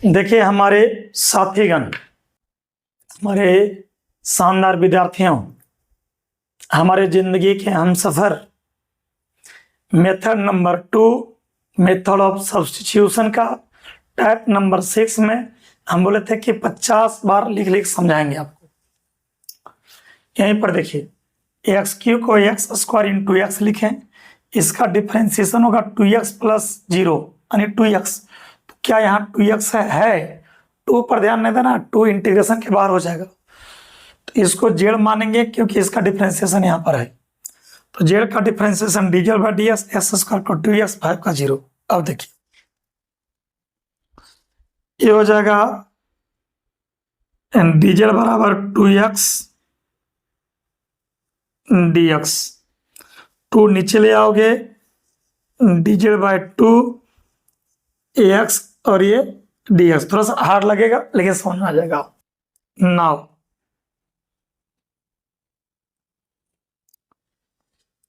देखिए हमारे साथीगण, हमारे शानदार विद्यार्थियों, हमारे जिंदगी के Humsafar, method number 2 method of substitution का टाइप नंबर 6 में हम बोले थे कि 50 बार लिख लिख समझाएंगे आपको। यहीं पर देखिए एक्स क्यू को एक्स स्क्वायर इंटू एक्स लिखें, इसका डिफ्रेंसिएशन होगा 2x प्लस 0 यानी 2x। तो क्या यहाँ 2x है? 2 पर ध्यान नहीं देना, 2 इंटीग्रेशन के बाहर हो जाएगा, तो इसको जेड मानेंगे क्योंकि इसका डिफ्रेंसिएशन यहाँ पर है। तो जेड का differentiation DZ by D x square को 2x 5 का 0। अब देखिए ये हो जाएगा डीजेड बराबर 2x dx, 2 नीचे ले आओगे डीजेड बाई 2 ax और ये dx। थोड़ा सा हार्ड लगेगा लेकिन समझ में आ जाएगा। नाउ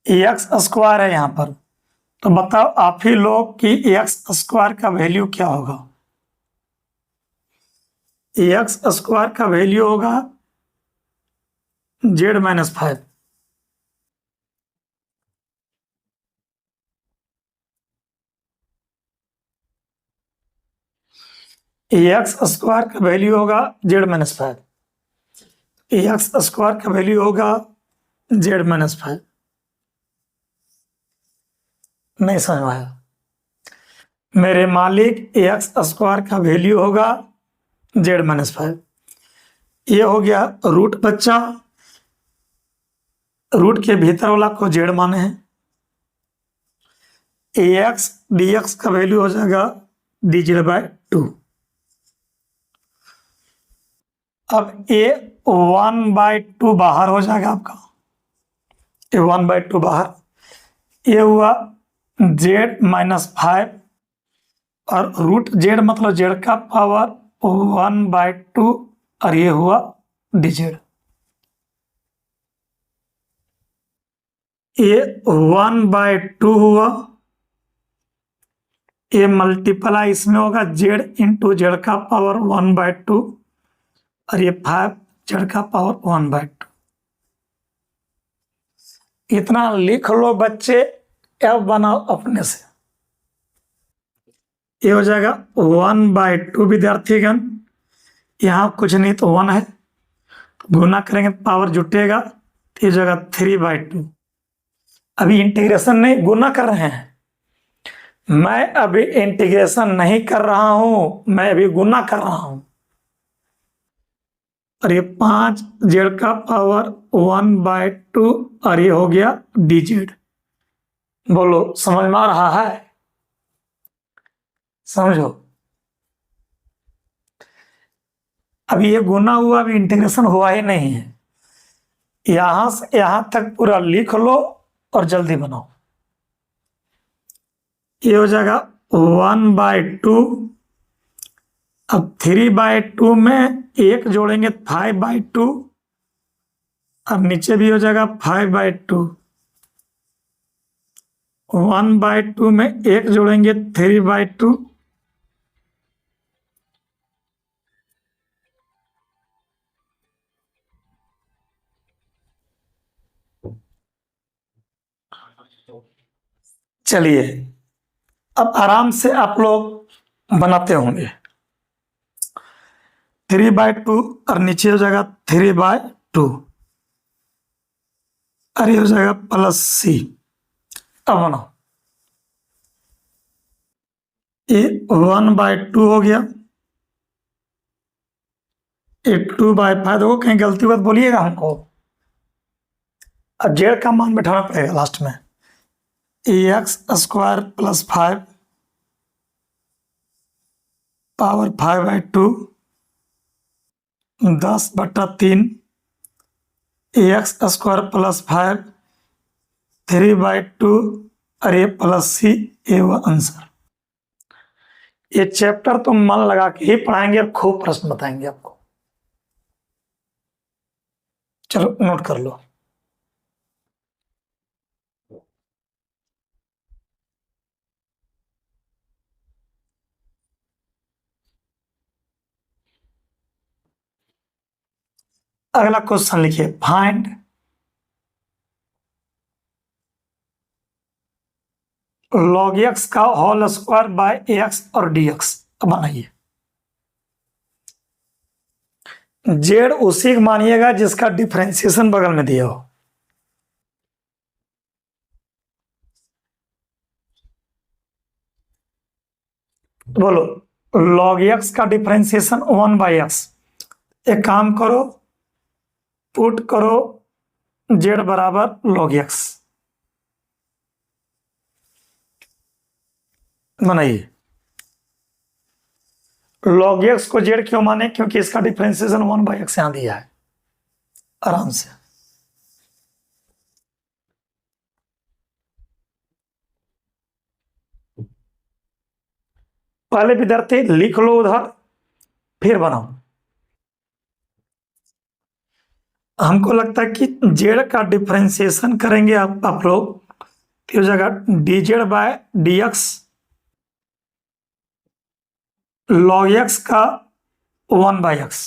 एक्स स्क्वायर है यहाँ पर, तो बताओ आप ही लोग कि एक्स स्क्वायर का वैल्यू क्या होगा? एक्स स्क्वायर का वैल्यू होगा जेड माइनस 5। एक्स स्क्वायर का वैल्यू होगा जेड माइनस 5। एक्स स्क्वायर का वैल्यू होगा जेड माइनस 5। नहीं समझ में आया? मेरे मालिक एक्स स्क्वायर का वैल्यू होगा जेड माइनस 5। ये हो गया रूट बच्चा, रूट के भीतर वाला को जेड माने हैं। एक्स डी एक्स का वैल्यू हो जाएगा डी जेड बाई 2। अब ए 1/2 बाहर हो जाएगा आपका, ये 1/2 बाहर, ये हुआ जेड माइनस 5 और रूट जेड मतलब जेड का पावर 1/2 और ये हुआ डिजेड। ये 1/2 हुआ, ये मल्टीप्लाई इसमें होगा जेड इंटू जेड का पावर 1/2 और ये 5 जेड का पावर 1/2। इतना लिख लो बच्चे, अब बनाओ अपने से। ये हो जाएगा 1/2 विद्यार्थीगण, यहाँ कुछ नहीं तो 1 है, गुना करेंगे पावर जुटेगा, तो ये जगह 3/2। अभी इंटीग्रेशन नहीं गुना कर रहे हैं, मैं अभी इंटीग्रेशन नहीं कर रहा हूं, मैं अभी गुना कर रहा हूं। और ये 5 जेड का पावर 1/2 और ये हो गया dz। बोलो समझ में आ रहा है? समझो, अभी ये गुना हुआ, अभी इंटीग्रेशन हुआ ही नहीं है। यहां से यहां तक पूरा लिख लो और जल्दी बनाओ। ये हो जाएगा 1/2, अब 3/2 में 1 जोड़ेंगे 5/2 और नीचे भी हो जाएगा 5/2। 1/2 में 1 जोड़ेंगे 3/2, चलिए अब आराम से आप लोग बनाते होंगे। 3/2 और नीचे हो जाएगा 3/2 और ये हो जाएगा प्लस सी। अब बनाओ, ये 1/2 हो गया, ये 2/5 हो, कहीं गलती बात बोलिएगा हमको। अब जेड का मान बैठाना पड़ेगा लास्ट में, x square plus 5 power 5/2 10/3 x square plus 5 3/2 और ये प्लस सी, ये हुआ आंसर। ये चैप्टर तो मन लगा के ही पढ़ाएंगे और खूब प्रश्न बताएंगे आपको। चलो नोट कर लो। अगला क्वेश्चन लिखिए, फाइंड log x का होल स्क्वायर बाय एक्स और dx। अब बनाइए। जेड उसी को मानिएगा जिसका डिफरेंशिएशन बगल में दिया हो। बोलो, log x का डिफरेंशिएशन 1/x। एक काम करो, पुट करो जेड बराबर log x। बनाइए। log x को जेड क्यों माने? क्योंकि इसका डिफरेंशिएशन 1/x यहां दिया है। आराम से पहले विद्यार्थी लिख लो उधर, फिर बनाओ। हमको लगता है कि जेड का डिफरेंशिएशन करेंगे आप लोग, तो हो जाएगा dz by dx log x का 1/x।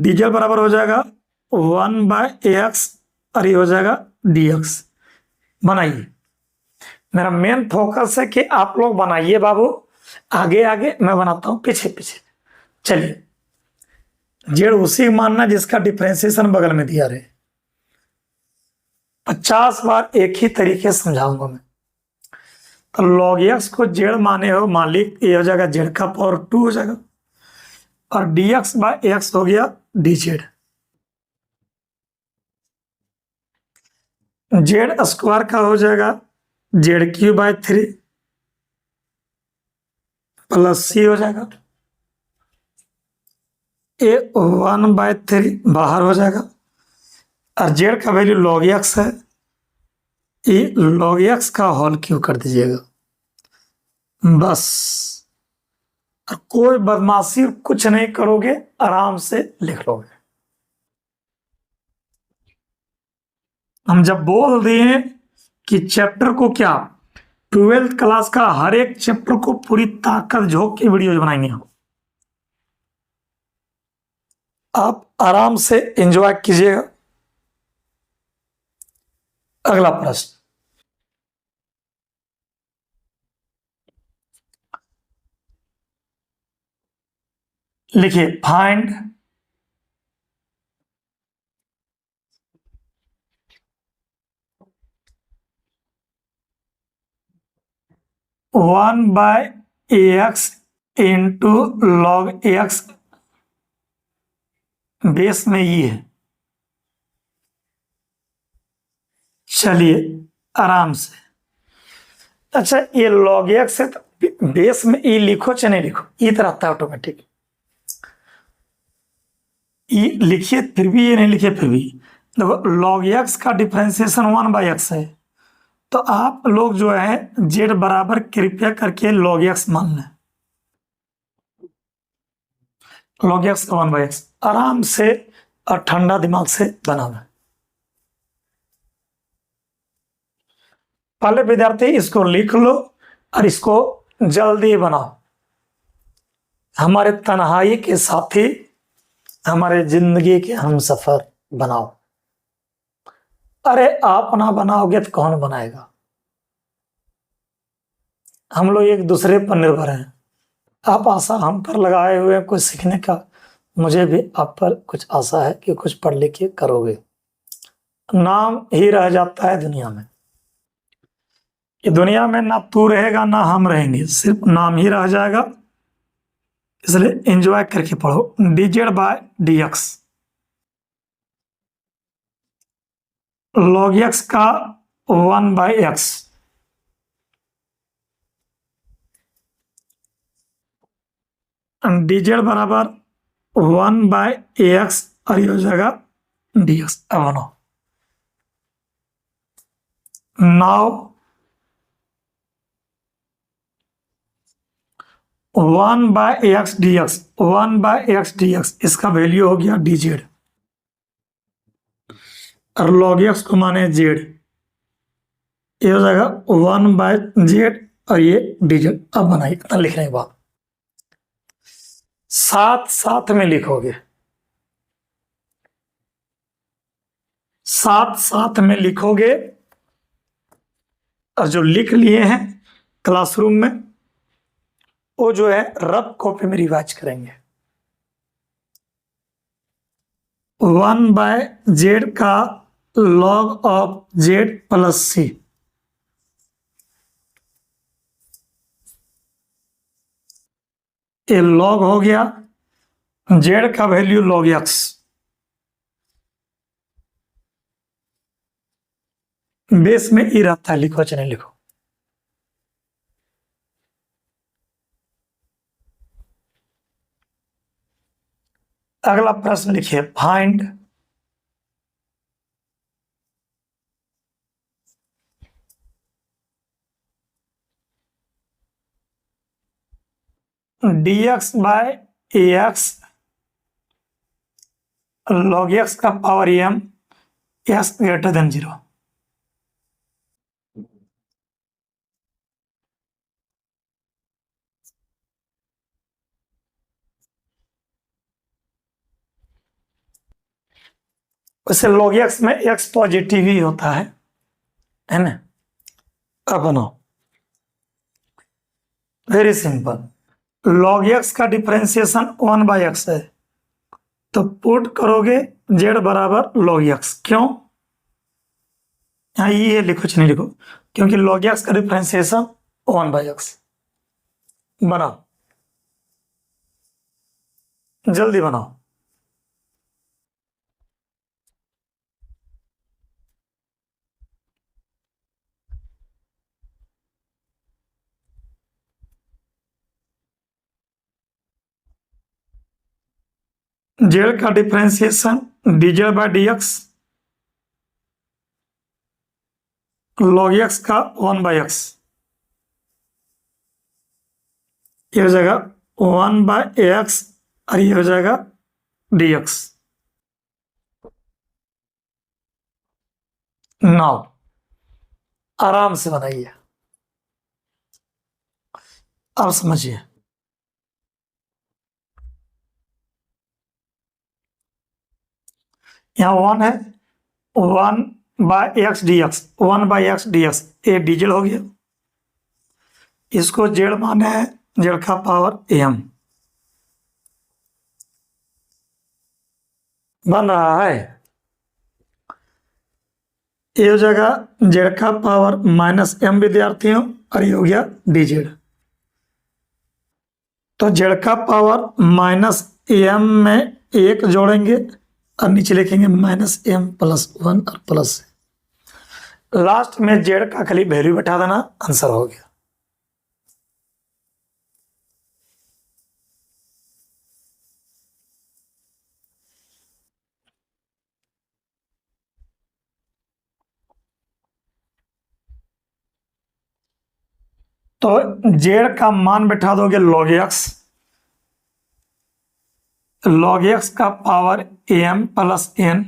dz बराबर हो जाएगा 1/x और ये हो जाएगा dx। बनाइए। मेरा मेन फोकस है कि आप लोग बनाइए बाबू, आगे आगे मैं बनाता हूं पीछे पीछे। चलिए, जेड उसी मानना जिसका डिफरेंशिएशन बगल में दिया रहे। 50 बार एक ही तरीके से समझाऊंगा मैं। तो log x को जेड माने हो, मालिक ये हो जाएगा जेड का पावर 2 हो जाएगा, और dx बाय x हो गया dz। जेड स्क्वायर का हो जाएगा ZQ/3 प्लस सी हो जाएगा, ए 1/3 बाहर हो जाएगा, और जेड का वैल्यू log x है, ये log x का होल क्यों कर दीजिएगा बस। और कोई बदमाशी कुछ नहीं करोगे, आराम से लिख लोगे। हम जब बोल दिए कि चैप्टर को क्या 12th क्लास का हर एक चैप्टर को पूरी ताकत झोंक के वीडियो बनाएंगे हम, आप आराम से एंजॉय कीजिएगा। अगला प्रश्न लिखिए, find one by x into log x base में ये है। चलिए आराम से। अच्छा, ये log x है तो बेस में ई लिखो चाहे नहीं लिखो, ई तो रहता है ऑटोमेटिक। ई लिखिए फिर भी, ये नहीं लिखिए फिर भी। देखो, log x का डिफरेंशिएशन 1/x है, तो आप लोग जो है जेड बराबर कृपया करके log x मान लें। log x का 1/x आराम से और ठंडा दिमाग से बनाना। पहले विद्यार्थी इसको लिख लो और इसको जल्दी बनाओ। हमारे तन्हाई के साथी, हमारे जिंदगी के हम सफर बनाओ। अरे आप ना बनाओगे तो कौन बनाएगा? हम लोग एक दूसरे पर निर्भर हैं। आप आशा हम पर लगाए हुए हैं कुछ सीखने का, मुझे भी आप पर कुछ आशा है कि कुछ पढ़ लिख के करोगे। नाम ही रह जाता है दुनिया में। ये दुनिया में ना तू रहेगा ना हम रहेंगे, सिर्फ नाम ही रह जाएगा। इसलिए एंजॉय करके पढ़ो। dz by dx log x का 1/x dz बराबर 1/ax और ये हो जाएगा dx। अब बनाओ। Now 1/x dx, 1/x dx इसका वैल्यू हो गया dz, और log x को माने z, ये हो जाएगा 1/z और ये dz। अब बनाइए, इतना लिखने के बाद साथ साथ में लिखोगे, साथ साथ में लिखोगे, और जो लिख लिए हैं क्लासरूम में वो जो है रफ कॉपी में रिवाइज करेंगे। 1/z का log of z plus c, ये log हो गया, z का वैल्यू log x, बेस में ई रहता है, लिखो चाहे लिखो। अगला प्रश्न लिखिए, find dx by ax log x का power m x greater than 0। वैसे log x में x पॉजिटिव ही होता है ना। अब बनाओ, वेरी सिंपल, log x का डिफरेंशिएशन 1/x है, तो पुट करोगे z बराबर log x। क्यों? यहाँ ये लिखो नहीं लिखो, क्योंकि log x का डिफरेंशिएशन 1/x। बनाओ, जल्दी बनाओ। z का differentiation dz by dx log x का 1/x, ये हो जाएगा 1/x और ये हो जाएगा dx। नाउ आराम से बनाइए, अब समझिए। यहाँ 1 है, 1/x dx, 1/x dx, ये dz हो गया। इसको z माने है, z का पावर m बन रहा है। ये हो जाएगा z का पावर -m विद्यार्थियों, और ये हो गया dz। तो z का पावर -m में 1 जोड़ेंगे और नीचे लिखेंगे -m + 1 और प्लस, लास्ट में z का खाली वैल्यू बैठा देना, आंसर हो गया। तो z का मान बैठा दोगे log x का power m + n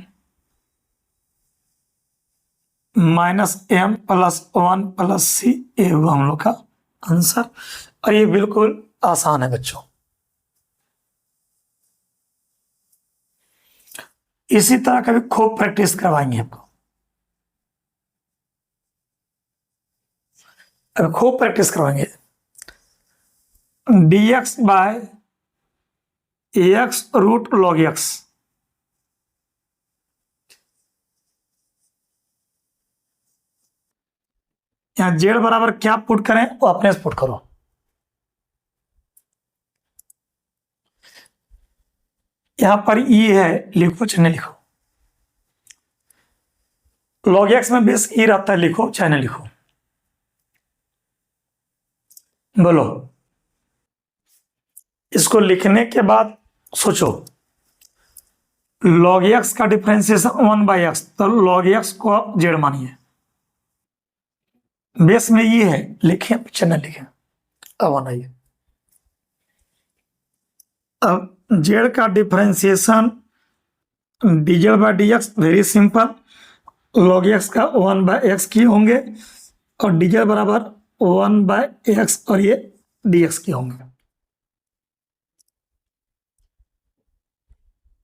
-m + 1 + c, ये हुआ हम लोग का आंसर। और ये बिल्कुल आसान है बच्चों। इसी तरह का भी खूब प्रैक्टिस करवाएंगे आपको, अब खूब प्रैक्टिस करवाएंगे। dx by ax root log x, यहाँ z बराबर क्या पुट करें वो अपने से पुट करो। यहां पर e है, लिखो चाहे नहीं लिखो। log x में बेस e रहता है, लिखो चाहे नहीं लिखो। बोलो, इसको लिखने के बाद सोचो, log x का डिफरेंशिएशन 1/x, तो log x को आप z मानिए, बेस में ये है, लिखें पीछे न लिखें। अब आइए, अब z का differentiation dz by dx, very simple, log x का 1/x की होंगे और dz बराबर 1/x और ये dx के होंगे।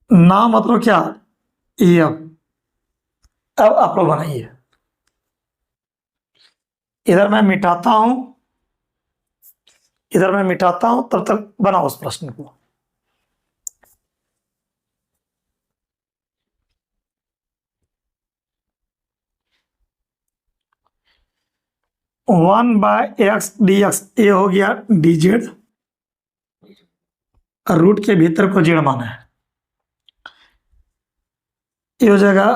ना मतलब क्या, ये अब आप लोग बनाइए। इधर मैं मिटाता हूं, इधर मैं मिटाता हूं, तब तक बनाओ उस प्रश्न को। One by x d x, ये हो गया डी जेड, रूट के भीतर को जेड माना है। ये हो जाएगा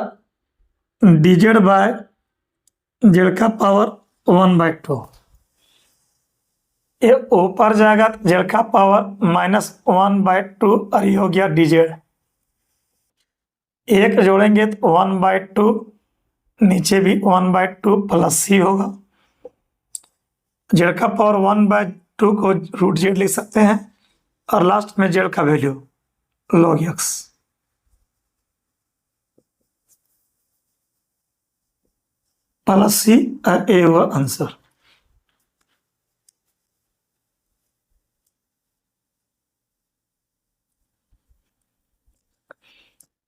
डी जेड बाय जेड का पावर 1/2। ये ऊपर जाएगा जेड का पावर -1/2, और ये हो गया डी जेड। एक जोड़ेंगे तो 1/2, नीचे भी 1/2 प्लस सी होगा। जेड का पावर 1/2 को रूट जेड लिख सकते हैं, और लास्ट में जेड का वैल्यू log x। प्लस सी, ए हुआ आंसर।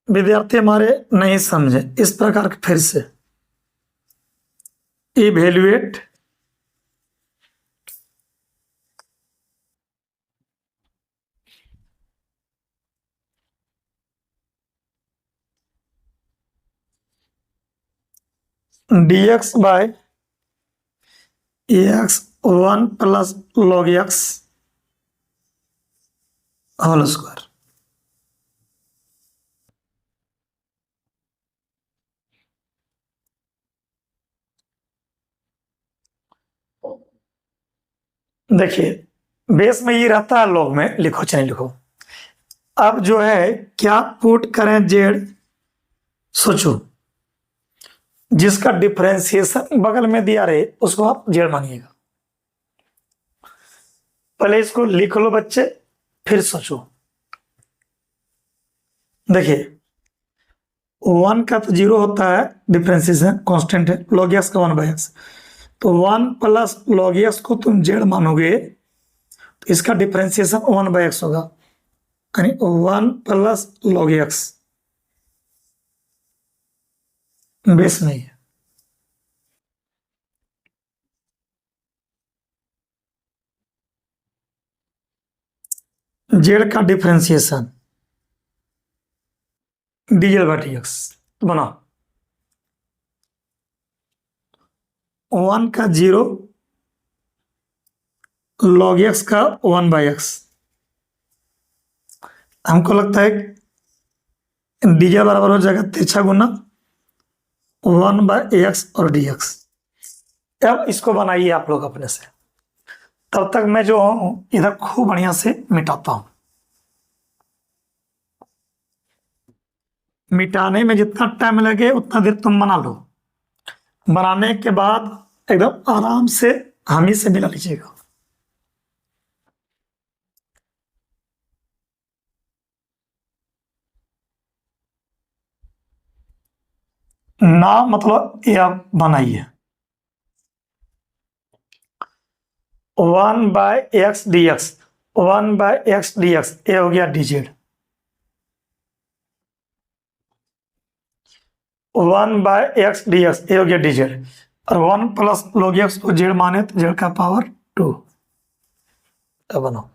विद्यार्थी हमारे नहीं समझे, इस प्रकार के फिर से evaluate dx by x 1 plus log x whole square. देखिए बेस में ये रहता है, log में लिखो चाहे लिखो। अब जो है क्या पुट करें जेड, सोचो। जिसका डिफरेंशिएशन बगल में दिया रहे उसको आप जेड मानिएगा। पहले इसको लिख लो बच्चे, फिर सोचो। देखिए 1 का तो 0 होता है, डिफरेंशिएशन कांस्टेंट है, log x का 1/x। तो 1 प्लस log x को तुम जेड मानोगे तो इसका डिफरेंशिएशन 1/x होगा, यानी 1 प्लस log x बेस नहीं है। जेड का डिफरेंशिएशन dl बाई dx बनाओ। 1 का 0, log x का 1/x। हमको लगता है dl बराबर हो जाएगा तिरछा गुना 1/x और dx। अब इसको बनाइए आप लोग अपने से, तब तक मैं जो हूं इधर खूब बढ़िया से मिटाता हूं। मिटाने में जितना टाइम लगे उतना देर तुम बना लो। बनाने के बाद एकदम आराम से हम ही से मिला लीजिएगा। ना मतलब ये आप बनाइए। 1/x dx, 1/x dx, ये हो गया dz। 1/x dx, ये हो गया dz, और 1 प्लस log x को जेड माने तो जेड का पावर 2। अब बनाओ,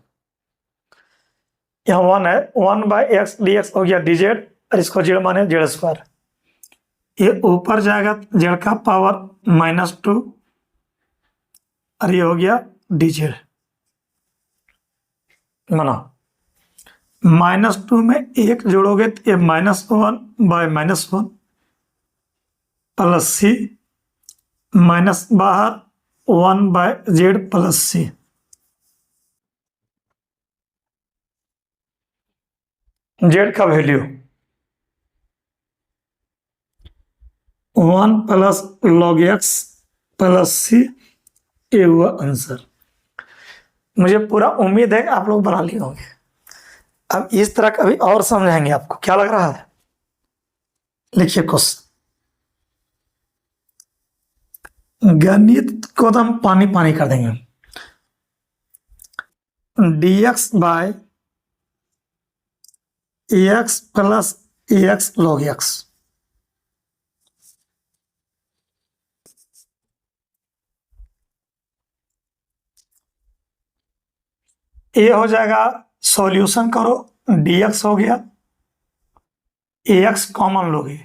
यहाँ 1 है, 1/x dx हो गया dz, और इसको जेड माने जेड स्क्वायर। ये ऊपर जाएगा जेड का पावर -2, और ये हो गया dz। बनाओ, -2 में 1 जोड़ोगे तो ये -1/-1 प्लस सी, माइनस बाहर 1/z प्लस सी। जेड का value 1 plus log x plus सी, ये हुआ आंसर। मुझे पूरा उम्मीद है कि आप लोग बना लिए होंगे। अब इस तरह कभी और समझाएंगे आपको, क्या लग रहा है? लिखिए क्वेश्चन। गणित को तो हम पानी पानी कर देंगे। dx by x plus x log x, ये हो जाएगा, सॉल्यूशन करो, dx हो गया, ax कॉमन लोगे,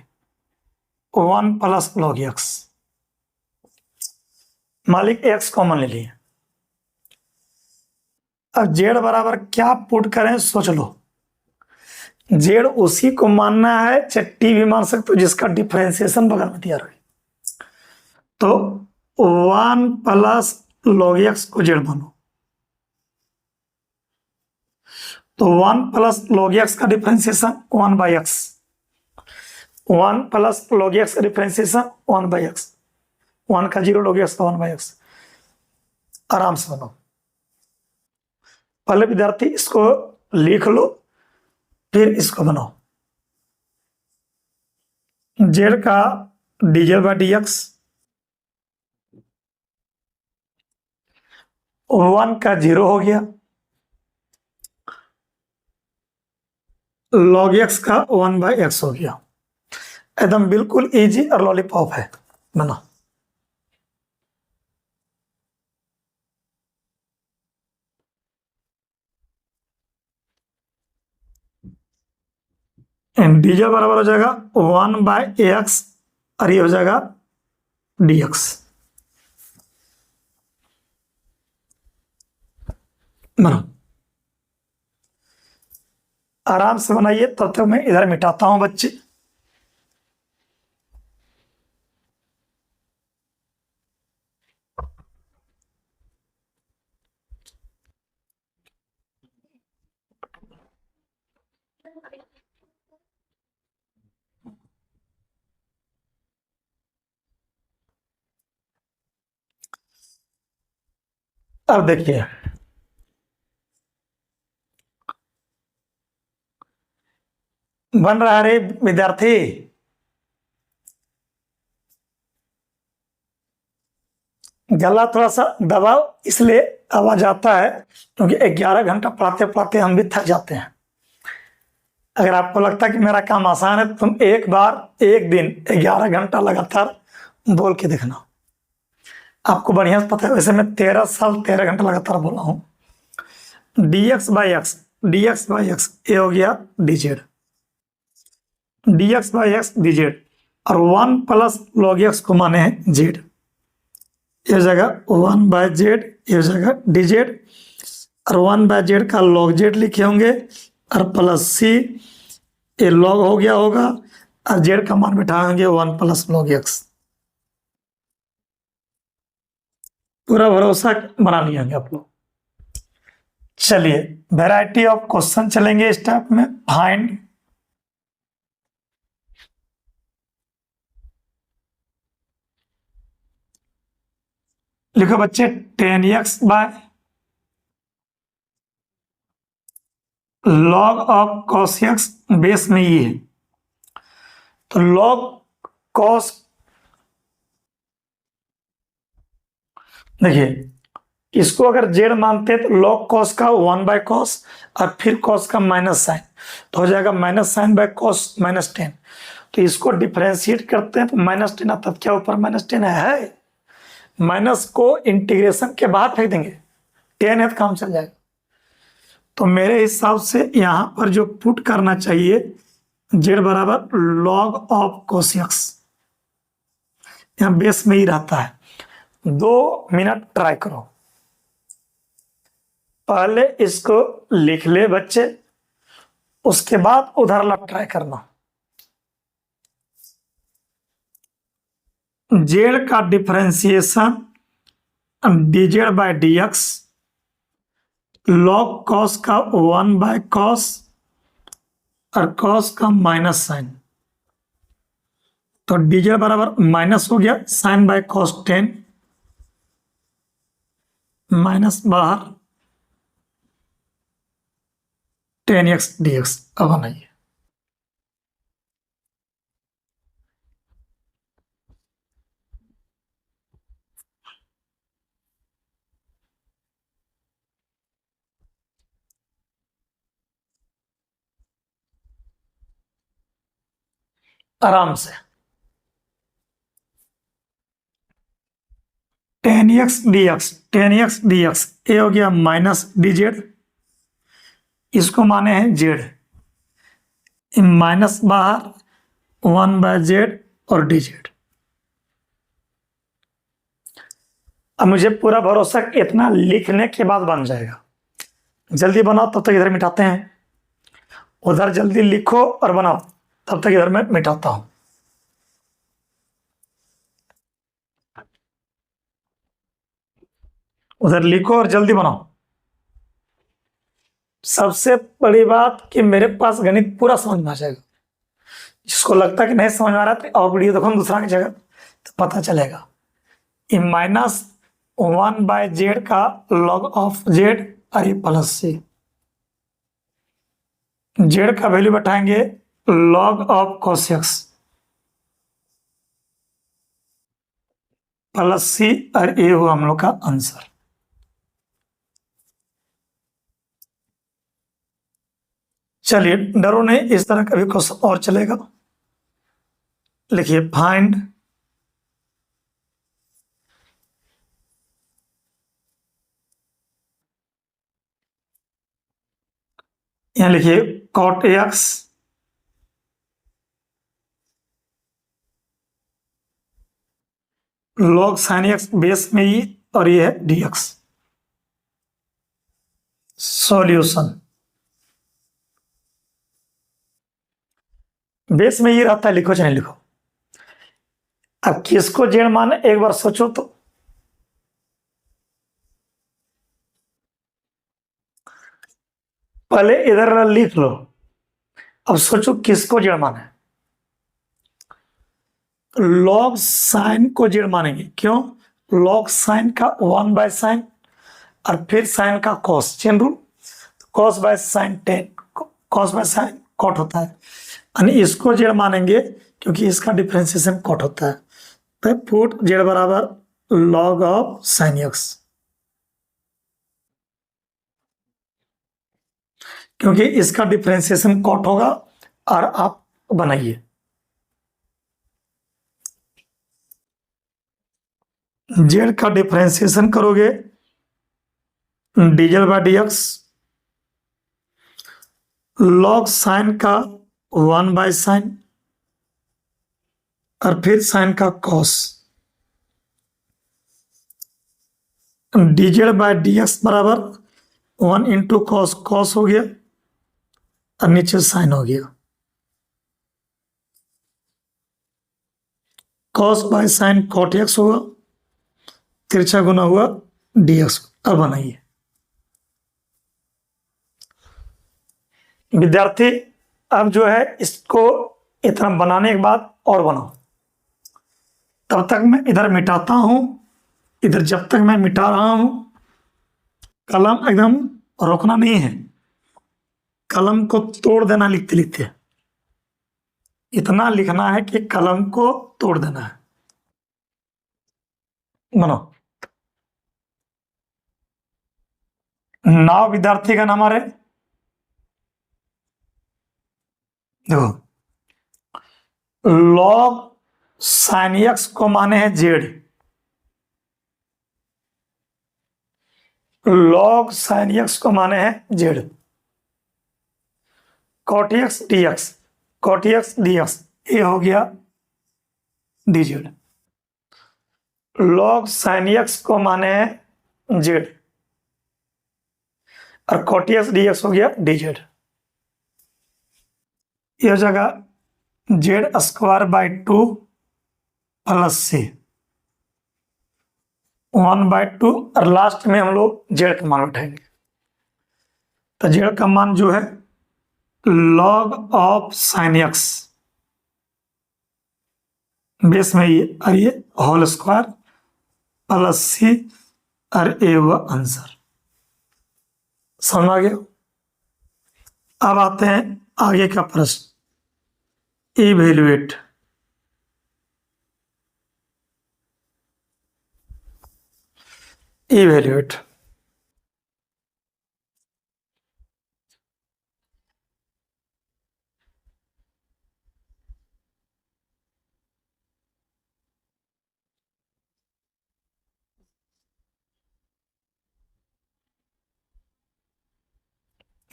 1 प्लस लॉग एक्स, मालिक x कॉमन ले लिए। अब जेड बराबर क्या पुट करें सोच लो। जेड उसी को मानना है, चट्टी भी मान सकते हो जिसका डिफरेंशिएशन बगल में दिया रहे। तो 1 प्लस लॉग एक्स को जेड मानो, तो 1 प्लस लॉग एक्स का differentiation 1 by x, 1 plus log x का डिफरेंशिएशन 1 बाई एक्स, 1 का 0, लॉग एक्स का 1 बाई एक्स। आराम से बनाओ। पहले विद्यार्थी इसको लिख लो, फिर इसको बनाओ। जेड का डीजेड बाई डी एक्स, 1 का 0 हो गया, लॉग एक्स का 1 बाई एक्स हो गया। एकदम बिल्कुल इजी और लॉलीपॉप है, बना। डीजे बराबर हो जाएगा 1 बाई एक्स और ये हो जाएगा डी एक्स। बना, आराम से बनाइए, तब तक मैं इधर मिटाता हूं बच्चे। अब देखिए, बन रहा है रे विद्यार्थी। गला थोड़ा सा दबाओ, इसलिए आवाज आता है क्योंकि 11 घंटा पढ़ाते पढ़ाते हम भी थक जाते हैं। अगर आपको लगता है कि मेरा काम आसान है, तुम एक बार एक दिन 11 घंटा लगातार बोल के देखना, आपको बढ़िया से पता है। वैसे मैं 13 साल 13 घंटा लगातार बोला हूं। dx by x, dx by x ये हो गया dz, dx by x dz, और 1 प्लस लॉग एक्स को माने हैं जेड, ये हो जाएगा 1 बाय जेड, ये हो जाएगा dz, और 1 बाय जेड का लॉग जेड लिखे होंगे, और प्लस सी, ये लॉग हो गया होगा, और जेड का मान बिठाएंगे 1 प्लस लॉग एक्स। पूरा भरोसा बना लिए होंगे आप लोग। चलिए, वैरायटी ऑफ क्वेश्चन चलेंगे इस टाइप में। फाइंड लिखो बच्चे, 10x by log of cos x, base में ये है, तो लॉग कॉस, देखिए इसको अगर जेड मानते हैं तो लॉग कॉस का 1 बाय कॉस और फिर कॉस का माइनस साइन, तो हो जाएगा माइनस साइन बाय कॉस -10। तो इसको डिफरेंशिएट करते हैं तो -10 आता है। क्या ऊपर -10 है? माइनस को इंटीग्रेशन के बाद फेंक देंगे, 10 है तो काम चल जाएगा। तो मेरे हिसाब से यहां पर जो पुट करना चाहिए, जेड बराबर लॉग ऑफ कोसिक्स, यहां बेस में ही रहता है। 2 मिनट ट्राई करो, पहले इसको लिख ले बच्चे, उसके बाद उधर लग ट्राई करना। जेड का differentiation dz by dx, log cos का 1 बाय कॉस और कॉस का माइनस साइन, तो dz बराबर माइनस हो गया साइन बाय कॉस 10, माइनस बाहर 10x dx। अब बनाइए। आराम से। 10x dx, 10x dx, ये हो गया माइनस डी जेड, इसको माने हैं जेड, माइनस बाहर 1/z और डी जेड। अब मुझे पूरा भरोसा इतना लिखने के बाद बन जाएगा। जल्दी बनाओ, तब तक इधर मिटाते हैं। उधर जल्दी लिखो और बनाओ, तब तक इधर मैं मिटाता हूं। उधर लिखो और जल्दी बनाओ। सबसे बड़ी बात कि मेरे पास गणित पूरा समझ में आ जाएगा। जिसको लगता है कि नहीं समझ में आ रहा है, और वीडियो देखो दूसरा की जगह, तो पता चलेगा। ये माइनस 1/z का लॉग ऑफ जेड और ये प्लस सी, जेड का वैल्यू बैठाएंगे लॉग ऑफ कोसेक्स प्लस सी, और ये हुआ हम लोग का आंसर। चलिए डरो नहीं, इस तरह का भी क्वेश्चन और चलेगा। लिखिए फाइंड यहां लिखिए cot x log sine x base में ही, और ये है डी एक्स। सॉल्यूशन बेस में ही रहता है, लिखो चाहे लिखो। अब किसको जेड माने एक बार सोचो तो। पहले इधर लिख लो, अब सोचो किसको जेड माने। लॉग साइन को जेड मानेंगे, क्यों? लॉग साइन का 1/sin और फिर साइन का cos, chain rule, cos by sine then, cos by sine cot होता है, यानी इसको जेड मानेंगे क्योंकि इसका डिफरेंशिएशन कॉट होता है। तो पुट जेड बराबर लॉग ऑफ साइन एक्स, क्योंकि इसका डिफरेंशिएशन कॉट होगा। और आप बनाइए जेड का डिफरेंशिएशन करोगे डीजल by d x, log sine का 1/sin और फिर साइन का cos, dz by d x बराबर 1 इंटू कॉस, कॉस हो गया और नीचे साइन हो गया, cos by sine cot x होगा, तिरछा गुना हुआ डी एक्स। अब बनाइए विद्यार्थी, अब जो है इसको इतना बनाने के बाद और बनाओ। तब तक मैं इधर मिटाता हूं, इधर जब तक मैं मिटा रहा हूं कलम एकदम रोकना नहीं है, कलम को तोड़ देना लिखते लिखते। इतना लिखना है कि कलम को तोड़ देना है। बनाओ। नाव विद्यार्थी का नाम आ रहे, देखो लॉग साइन एक्स को माने हैं जेड, लॉग साइन एक्स को माने हैं z, cot x d x, cot x d x, ये हो गया d z, log sine x को माने हैं जेड और कॉट एक्स डी एक्स हो गया डी जेड। यह जगह जेड स्क्वायर बाय 2 प्लस सी 1/2, और लास्ट में हम लोग जेड का मान उठाएंगे। तो जेड का मान जो है log of sine x base में ये, और ये होल स्क्वायर प्लस सी, और ए हुआ आंसर। समझ आ गया? अब आते हैं आगे का प्रश्न, इवेल्युएट। इवेल्युएट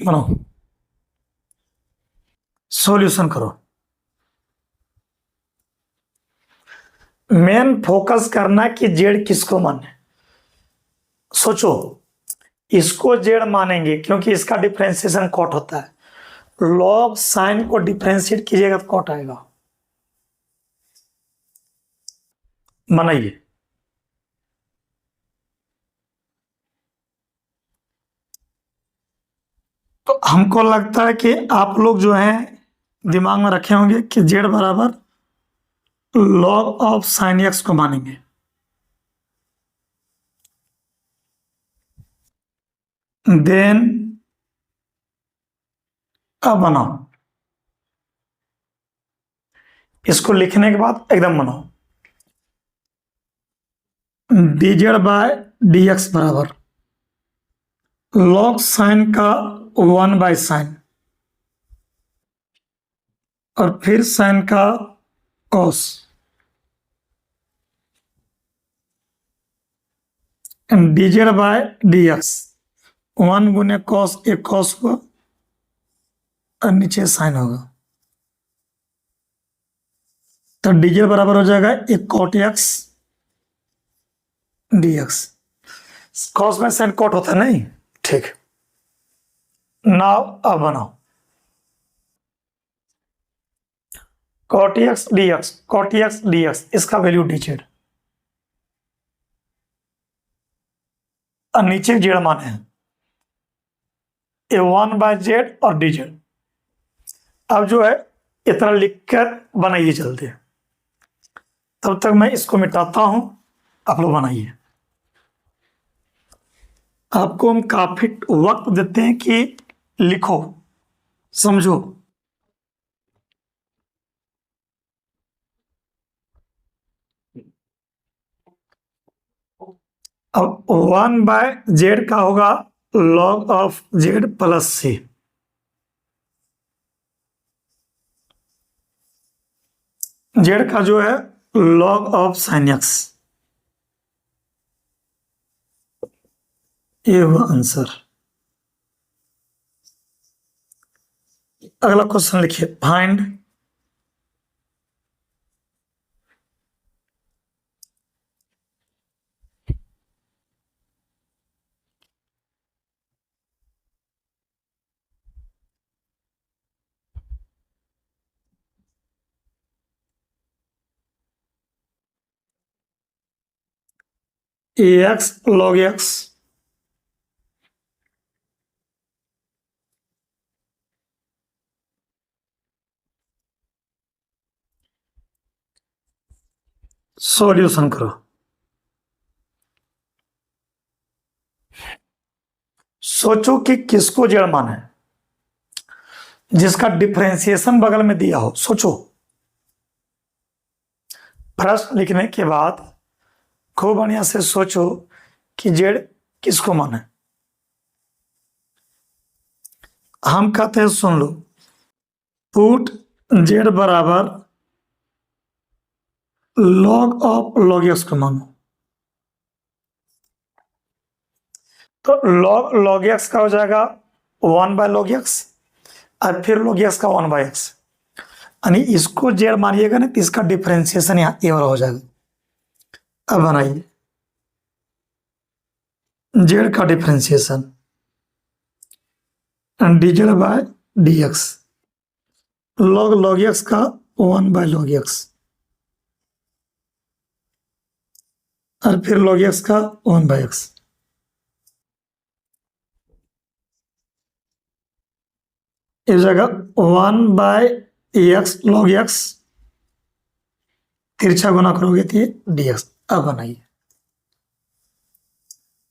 बनाओ, सॉल्यूशन करो। मेन फोकस करना कि जेड किसको माने। सोचो, इसको जेड मानेंगे क्योंकि इसका डिफरेंशिएशन कॉट होता है। लॉग साइन को डिफरेंशिएट कीजिएगा तो कॉट आएगा। बनाइए। तो हमको लगता है कि आप लोग जो हैं दिमाग में रखे होंगे कि जेड बराबर लॉग ऑफ साइन एक्स को मानेंगे। देन अब बनाओ, इसको लिखने के बाद एकदम बनाओ। dz बाय dx बराबर लॉग साइन का 1 बाय साइन और फिर साइन का कॉस dz बाय dx 1 गुने कॉस, एक कॉस हुआ और नीचे साइन होगा, तो dz बराबर हो जाएगा एक कॉट एक्स dx। कॉस में साइन कॉट होता है नहीं, ठीक। नाउ अब बनाओ cot x dx, cot x dx, इसका वैल्यू dz और नीचे जेड माने हैं ए 1 बाय जेड और dz। अब जो है इतना लिखकर बनाइए जल्दी, तब तक मैं इसको मिटाता हूं, आप लोग बनाइए। आपको हम काफी वक्त देते हैं कि लिखो, समझो। अब 1 बाय जेड का होगा log of Z plus C. Z का जो है लॉग ऑफ साइन एक्स। ये हुआ आंसर। अगला क्वेश्चन लिखिए, फाइंड ए एक्स लॉग एक्स सॉल्यूशन करो। सोचो कि किसको जेड माना है, जिसका डिफरेंशिएशन बगल में दिया हो। सोचो, प्रश्न लिखने के बाद खूब बढ़िया से सोचो कि जेड किसको माना है। हम कहते हैं, सुन लो, पुट जेड बराबर लॉग ऑफ लॉग एक्स को मानो। तो लॉग लॉग एक्स का हो जाएगा 1 बाय लॉग एक्स और फिर लॉग एक्स का 1 बाय एक्स, यानी इसको जेड मानिएगा ना तो इसका डिफरेंशिएशन यहाँ ये वाला हो जाएगा। अब बनाइए जेड का differentiation dz by dx log log x का 1 बाय लॉग एक्स और फिर लॉग एक्स का 1 बाय एक्स। इस जगह 1 बाय एक्स लॉग एक्स, तिरछा गुना करोगे तो ये dx। अब बनाइए,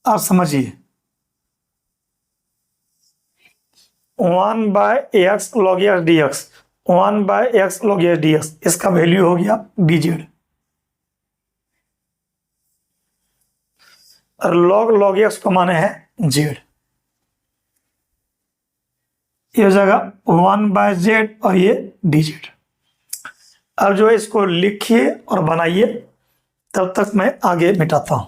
आप समझिए, 1 by x log x dx, 1 by x log x dx, इसका वैल्यू हो गया dz और लॉग लॉग एक्स को माने हैं जेड। ये जगह 1 बाय जेड और ये dz। अब जो है इसको लिखिए और बनाइए, तब तक मैं आगे मिटाता हूं।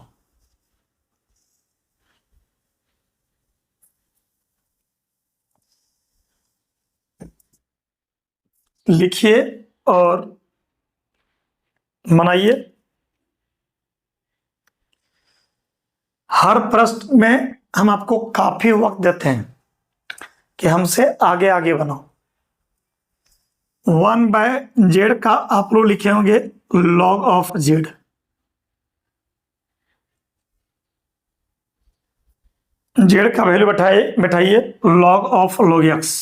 लिखिए और बनाइए। हर प्रश्न में हम आपको काफी वक्त देते हैं कि हमसे आगे आगे बनो। 1/z का आप लोग लिखे होंगे log ऑफ z। z का वैल्यू बैठाइए log ऑफ log x।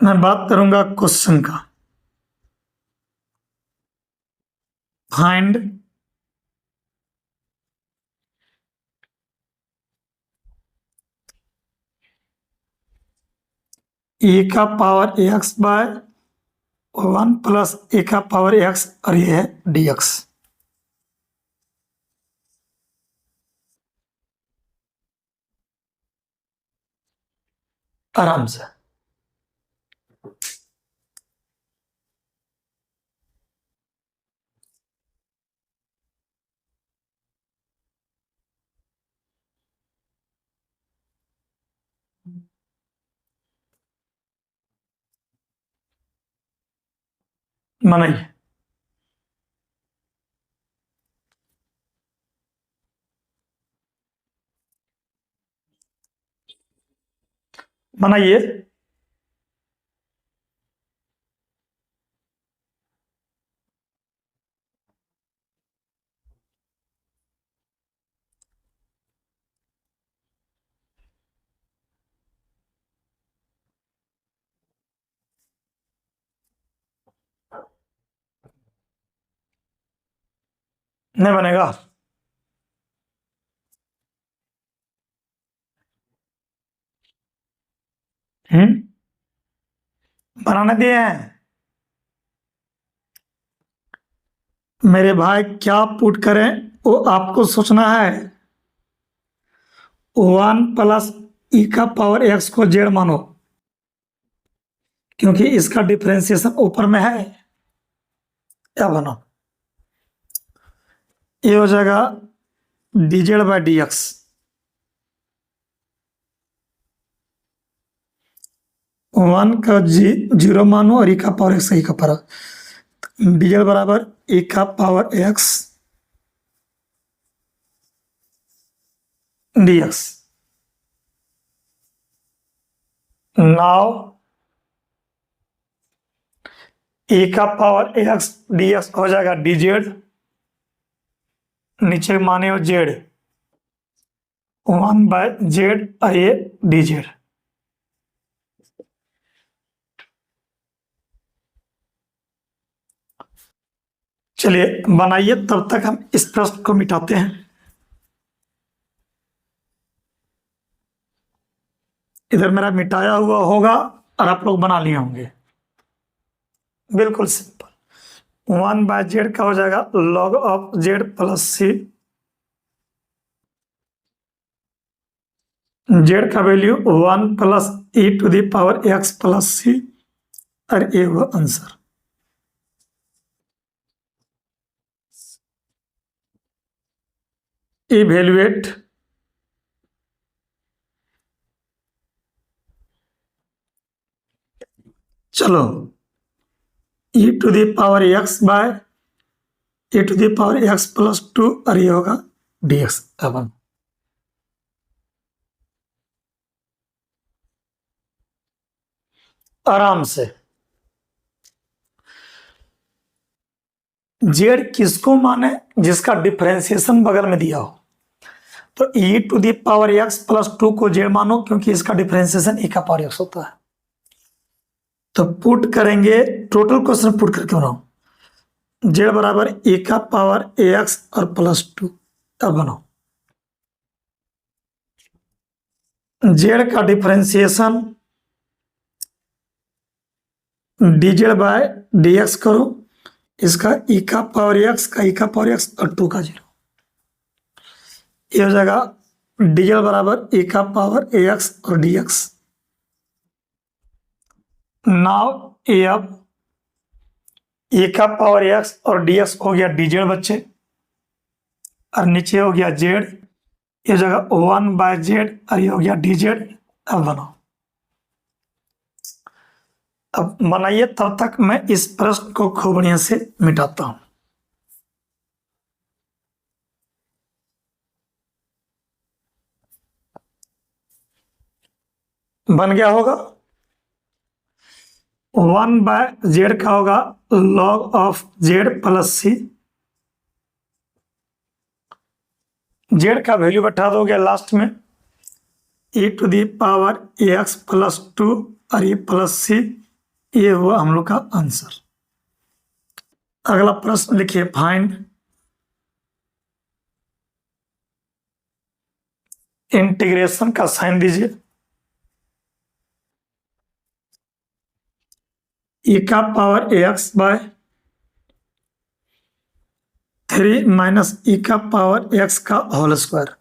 मैं बात करूंगा क्वेश्चन का। फाइंड e का power x by 1 plus e का पावर x और ये है dx। आराम से। बनाइए। बनाइए। नहीं बनेगा। बनाने दिए हैं मेरे भाई, क्या पुट करें वो आपको सोचना है। 1 प्लस ई का पावर एक्स को जेड मानो, क्योंकि इसका डिफरेंशिएशन ऊपर में है। क्या बनो, ये हो जाएगा dz by D x. One का जीरो मानो और ई का पावर एक्स, ई का पावर dz बराबर ई का power x dx। Now e का पावर x dx हो जाएगा dz, नीचे माने हो z 1/z और ये dz। चलिए बनाइए, तब तक हम इस प्रश्न को मिटाते हैं। इधर मेरा मिटाया हुआ होगा और आप लोग बना लिए होंगे। बिल्कुल सिंपल। 1/z का हो जाएगा log of z plus c। z का value 1 plus e to the power x plus c और ये हुआ आंसर। इवेल्युएट चलो e to the power x by e to the power x plus 2 और ये होगा dx। अब आराम से। z किसको माने, जिसका डिफरेंशिएशन बगल में दिया हो। तो e to the power x plus 2 को z मानो, क्योंकि इसका डिफरेंशिएशन e का पावर x होता है। तो पुट करेंगे, टोटल क्वेश्चन पुट करके बनाओ। z बराबर e का पावर ax और प्लस 2। अब बनाओ z का डिफरेंशिएशन dz बाय dx करो, इसका e का पावर x का e का पावर x और 2 का 0। ये हो जाएगा dz बराबर e का पावर ax और dx। नाउ ये अब e का पावर x और dx हो गया dz बच्चे, और नीचे हो गया z ये हो जाएगा 1/z और ये हो गया dz। अब बनाओ, अब बनाइए, तब तक मैं इस प्रश्न को खूब बढ़िया से मिटाता हूं। बन गया होगा। 1/z का होगा log of z plus c. z का वैल्यू बैठा दोगे लास्ट में, e⁻x प्लस 2 और ये प्लस सी। ये हुआ हम लोग का आंसर। अगला प्रश्न लिखिए, फाइंड इंटीग्रेशन का साइन दीजिए। e का power ax by 3 minus e का पावर x का होल स्क्वायर।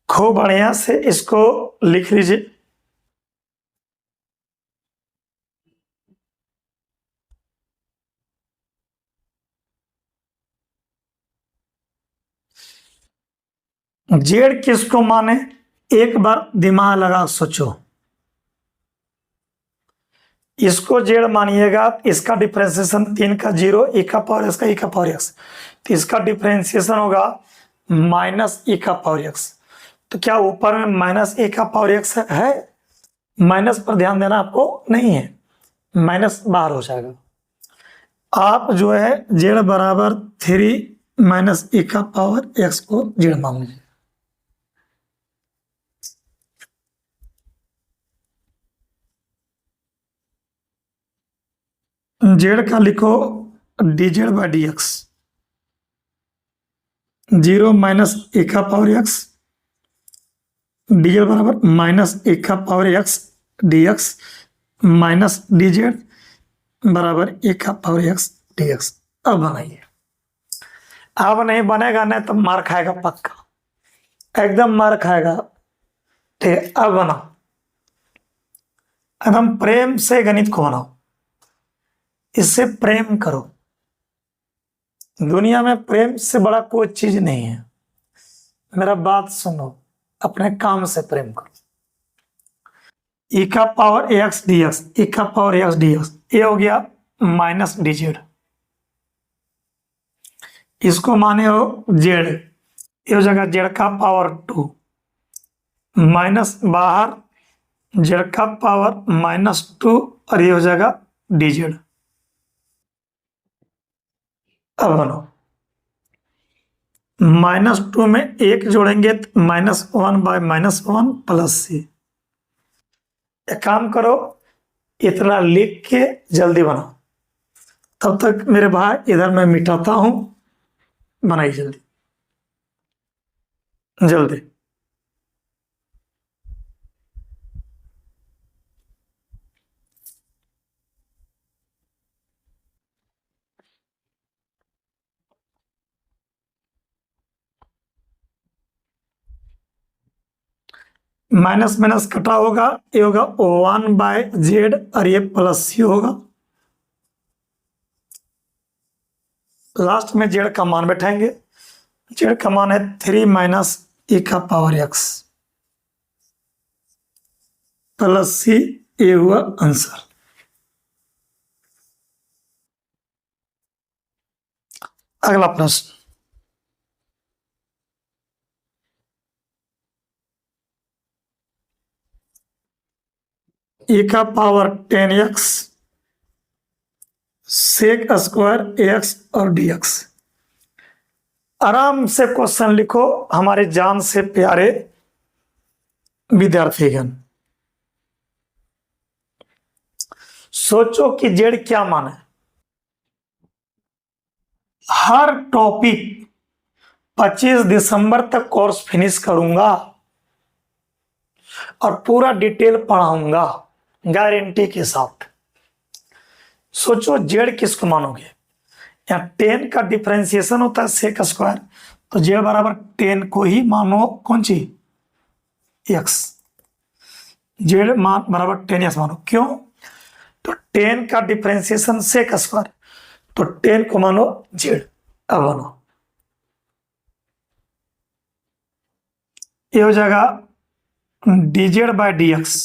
खूब बढ़िया से इसको लिख लीजिए। जेड किसको माने, एक बार दिमाग लगा सोचो। इसको जेड मानिएगा, इसका डिफरेंशिएशन 3 का 0, e का पावर x का e का पावर x, तो इसका डिफरेंशिएशन होगा माइनस e का पावर x। तो क्या ऊपर में माइनस e का पावर x है? माइनस पर ध्यान देना आपको नहीं है, माइनस बाहर हो जाएगा। आप जो है जेड बराबर 3 माइनस e का पावर x को जेड मान लीजिए। जेड का लिखो dz by dx, 0 minus e का पावर x, dz बराबर माइनस e का power x dx minus dz बराबर e का पावर x dx। अब बनाइए। अब नहीं बनेगा, नहीं तो मार खाएगा पक्का, एकदम मार खाएगा। ठीक है, अब बनाओ, एकदम प्रेम से गणित को बनाओ, इससे प्रेम करो। दुनिया में प्रेम से बड़ा कोई चीज नहीं है। मेरा बात सुनो, अपने काम से प्रेम करो। e का पावर ax dx, e का पावर ax dx, ये हो गया माइनस dz। इसको माने हो z, ये हो जाएगा z का पावर 2 माइनस बाहर z का पावर -2 और ये हो जाएगा dz। अब बनो, -2 में 1 जोड़ेंगे तो -1 बाय -1 प्लस सी। एक काम करो, इतना लिख के जल्दी बनाओ, तब तक मेरे भाई इधर मैं मिटाता हूं। बनाइए जल्दी जल्दी। माइनस माइनस कटा होगा, ये होगा 1/z और ये प्लस सी होगा। लास्ट में जेड का मान बैठाएंगे, जेड का मान है 3 माइनस e का पावर x प्लस सी। ये हुआ आंसर। अगला प्रश्न, e का power 10x sec square ax और dx। आराम से क्वेश्चन लिखो हमारे जान से प्यारे विद्यार्थीगण। सोचो कि जेड क्या माने। हर टॉपिक 25 दिसंबर तक कोर्स फिनिश करूंगा और पूरा डिटेल पढ़ाऊंगा गारंटी के साथ। सोचो जेड किसको मानोगे। यहाँ 10 का डिफरेंशिएशन होता है सेक स्क्वायर, तो जेड बराबर 10 को ही मानो कौन सी एक्स। जेड मान बराबर 10x मानो, क्यों? तो 10 का डिफरेंशिएशन सेक स्क्वायर, तो 10 को मानो जेड। अब मानो ये हो जाएगा dz बाय dx।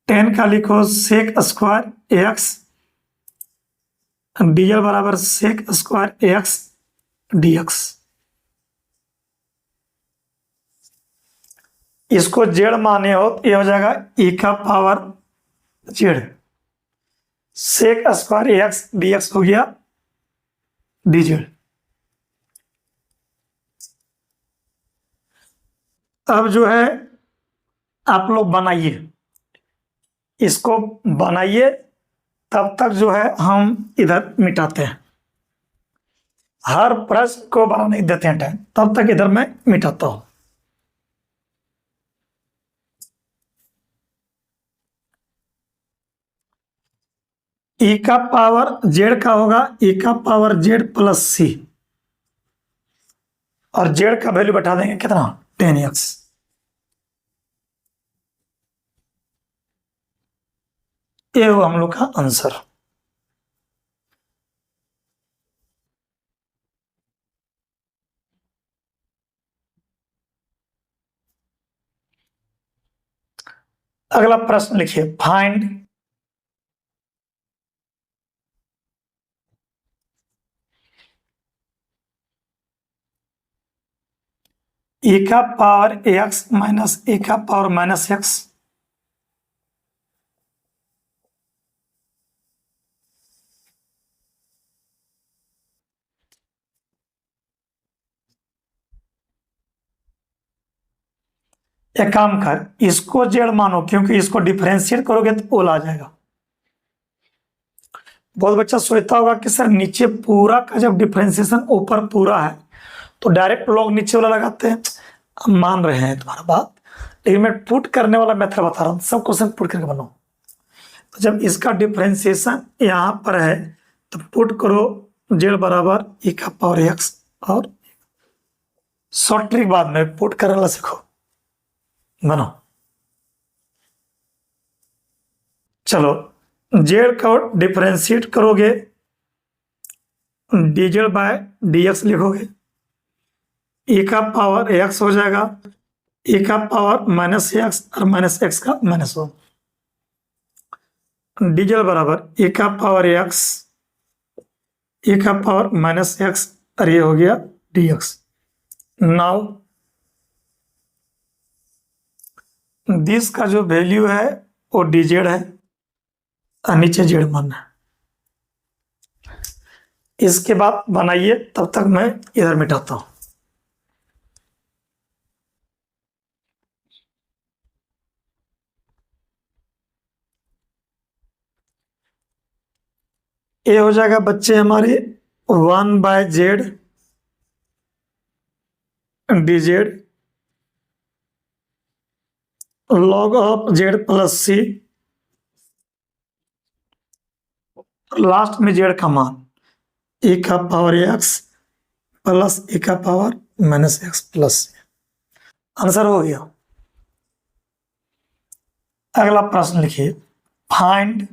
10 का लिखो सेक स्क्वायर एक्स, dl बराबर सेक स्क्वायर एक्स dx। इसको जेड माने हो तो ये हो जाएगा e का power z, sec square x dx हो गया dz। अब जो है आप लोग बनाइए, इसको बनाइए, तब तक जो है हम इधर मिटाते हैं। हर प्रश्न को बनाने देते हैं टाइम, तब तक इधर मैं मिटाता हूं। ई का पावर जेड का होगा ई का पावर जेड प्लस सी, और जेड का वैल्यू बैठा देंगे कितना 10x। ये होगा हम लोग का आंसर। अगला प्रश्न लिखिए, फाइंड e का पावर x माइनस e का पावर माइनस एक्स। एक काम कर, इसको जेड मानो, क्योंकि इसको डिफरेंशिएट करोगे तो ओल आ जाएगा। बहुत बच्चा सोचता होगा कि सर नीचे पूरा का जब डिफरेंशिएशन ऊपर पूरा है तो डायरेक्ट लोग नीचे वाला लगाते हैं। हम मान रहे हैं तुम्हारा बात, लेकिन मैं पुट करने वाला मेथड बता रहा हूँ, सब क्वेश्चन पुट करके बनाओ। तो जब इसका डिफरेंशिएशन यहाँ पर है तो पुट करो जेड बराबर e का पावर एक्स, और शॉर्ट ट्रिक बाद में पुट करने वाला सीखो, बनाओ। चलो जेड को डिफरेंशिएट करोगे dz बाय dx लिखोगे, e का पावर x हो जाएगा, e का पावर माइनस एक्स और माइनस एक्स का माइनस वन, dz बराबर e का पावर x, e का पावर माइनस एक्स, और ये हो गया dx। नाउ दिस का जो वैल्यू है वो dz है और नीचे जेड मानना है। इसके बाद बनाइए, तब तक मैं इधर मिटाता हूं। ये हो जाएगा बच्चे हमारे 1/z dz log of z plus c, last में जेड का मान e का पावर x प्लस e का power minus x plus. Answer हो गया। अगला प्रश्न लिखिए, फाइंड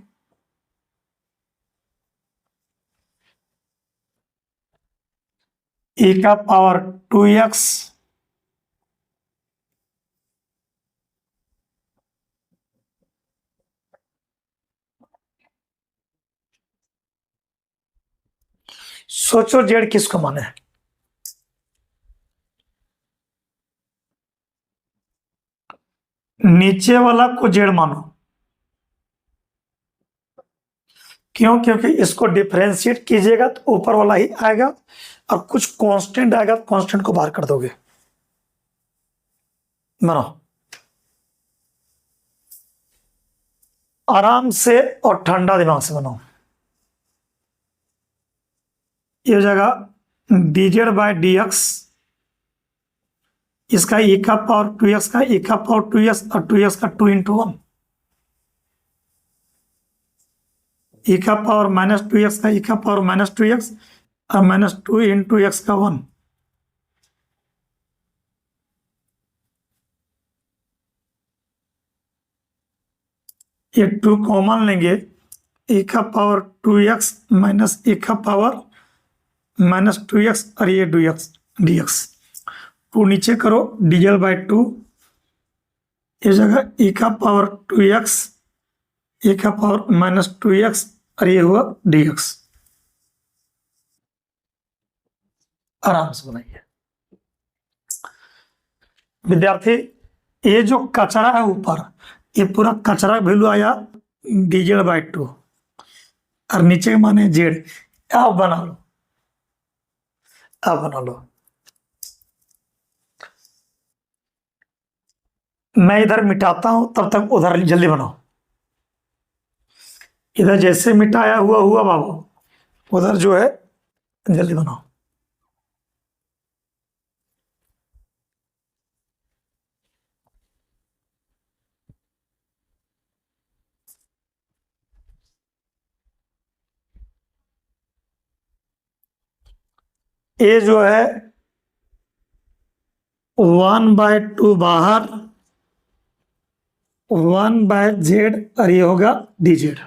e का पावर 2x सोचो जेड किसको माने है। नीचे वाला को जेड मानो, क्यों? क्योंकि इसको डिफरेंशिएट कीजिएगा तो ऊपर वाला ही आएगा, और कुछ कांस्टेंट आएगा तो कांस्टेंट को बाहर कर दोगे। बनाओ आराम से और ठंडा दिमाग से बनाओ। ये हो जाएगा dz बाय dx, इसका e का पावर 2x का e का पावर 2x और 2x का 2 इंटू 1, e का पावर माइनस 2x का e का पावर माइनस 2x और माइनस 2 इंटू एक्स का 1। ये 2 कॉमन लेंगे ए का पावर 2x माइनस ए का पावर माइनस 2x और ये dx टू नीचे करो dl बाई 2 इस जगह ए का पावर 2x ए का पावर माइनस 2x और ये हुआ dx। आराम से बनाइए विद्यार्थी। ये जो कचरा है ऊपर, ये पूरा कचरा वैल्यू आया dz बाई 2 और नीचे के माने जेड। आप बना लो, आप बना लो। मैं इधर मिटाता हूं तब तक उधर जल्दी बनाओ। इधर जैसे मिटाया हुआ हुआ बाबू, उधर जो है जल्दी बनाओ। ये जो है 1/2 बाहर, 1/z और ये होगा dz।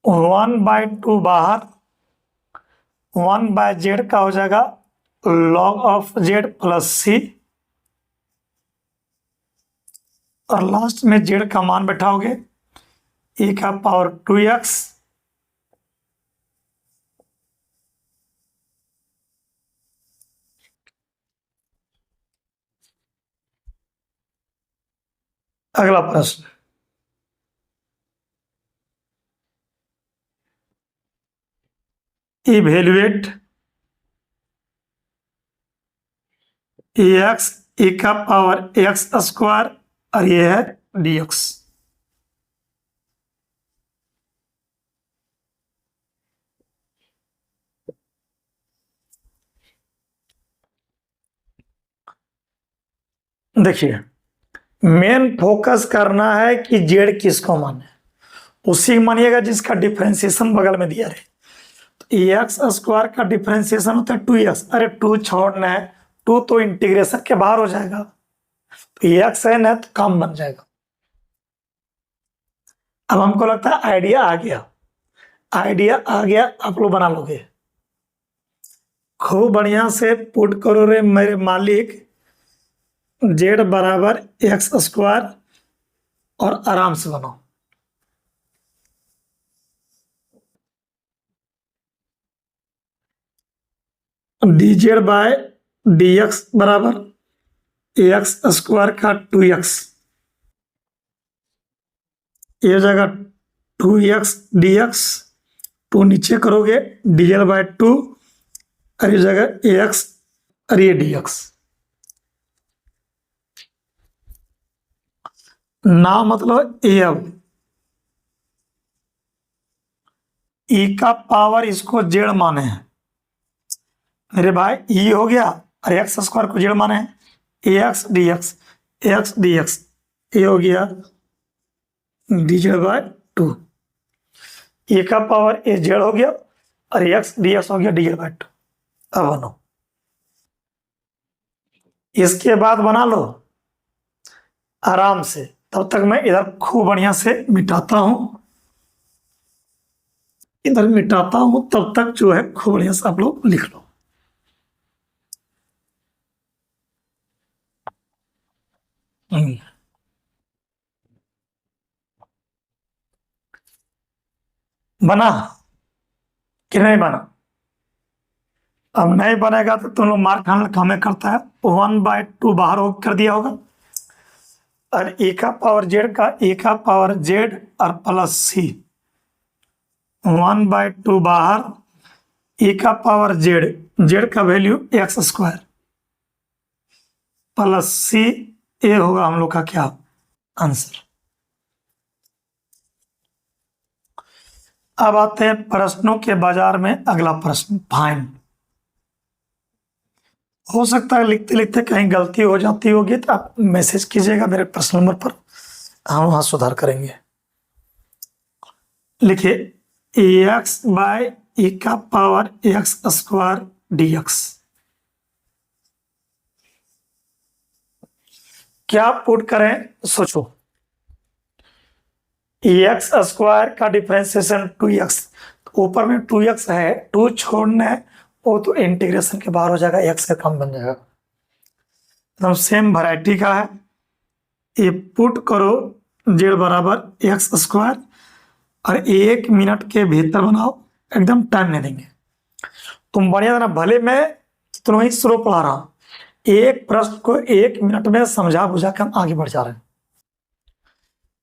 1/2 बाहर, 1/z का हो जाएगा log of z plus c और लास्ट में z का मान बैठाओगे e का पावर 2x अगला प्रश्न, इवेल्युएट एक्स e का पावर x स्क्वायर और ये है dx। देखिए मेन फोकस करना है कि जेड किसको माने, उसी मानिएगा जिसका डिफरेंशिएशन बगल में दिया रहे। तो एक्स स्क्वायर का डिफरेंशिएशन होता है 2x। अरे 2 छोड़ना है, 2 तो इंटीग्रेशन के बाहर हो जाएगा, तो एक्स है ना तो काम बन जाएगा। अब हमको लगता है आइडिया आ गया, आइडिया आ गया, आप लोग बना लोगे। खूब बढ़िया से पुट करो रे मेरे मालिक, जेड बराबर एक्स स्क्वायर और आराम से बनाओ। dz बाय dx बराबर एक्स स्क्वायर का 2x, ये जगह 2x dx, 2 नीचे करोगे dl बाय 2 और ये जगह ax और ये dx। ना मतलब ए, अब e का पावर इसको जेड माने हैं मेरे भाई, e हो गया और एक्स स्क्वायर को जेड माने हैं ax dx, ax dx, ये हो गया dz बाय 2, e का पावर ए जेड हो गया और एक्स dx हो गया dz बाय 2। अब बनो, इसके बाद बना लो आराम से। तब तक मैं इधर खूब बढ़िया से मिटाता हूं, इधर मिटाता हूं, तब तक जो है खूब बढ़िया से आप लोग लिख लो। बना कि नहीं बना? अब नहीं बनेगा तो तुम लोग मार्क हमें करता है 1/2 बाहर हो कर दिया होगा और ए का पावर जेड का ए का पावर जेड और प्लस सी, 1/2 बाहर, ए का पावर जेड, जेड का वैल्यू एक्स स्क्वायर प्लस सी, ए होगा हम लोग का क्या आंसर। अब आते हैं प्रश्नों के बाजार में। अगला प्रश्न फाइंड। हो सकता है लिखते लिखते कहीं गलती हो जाती होगी तो आप मैसेज कीजिएगा मेरे पर्सनल नंबर पर, हम वहां सुधार करेंगे। लिखिए एक्स बाय ए का पावर एक्स स्क्वायर dx। क्या पुट करें सोचो। एक्स स्क्वायर का डिफरेंशिएशन 2x, ऊपर में 2x है, 2 छोड़ना है वो तो इंटीग्रेशन के बाहर हो जाएगा, x से कम बन जाएगा। एकदम सेम वैरायटी का है। ये पुट करो z बराबर एक्स स्क्वायर और 1 मिनट के भीतर बनाओ, एकदम टाइम नहीं देंगे। तुम बढ़िया देना, भले मैं तुम्हें ही स्लो पढ़ा रहा हूं, एक प्रश्न को 1 मिनट में समझा बुझा के हम आगे बढ़ जा रहे हैं।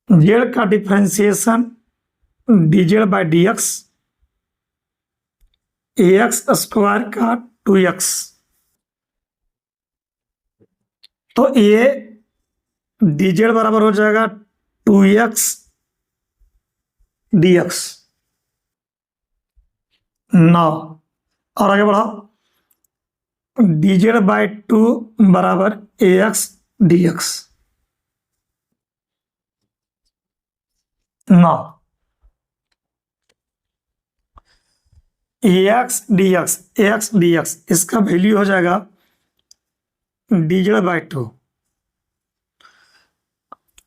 जेड का differentiation dz by D x square का 2x, तो ये dz बराबर हो जाएगा 2x dx। 9 और आगे बढ़ाओ, dz बाई 2 बराबर ax dx। 9 x d x इसका वैल्यू हो जाएगा dz बाई 2।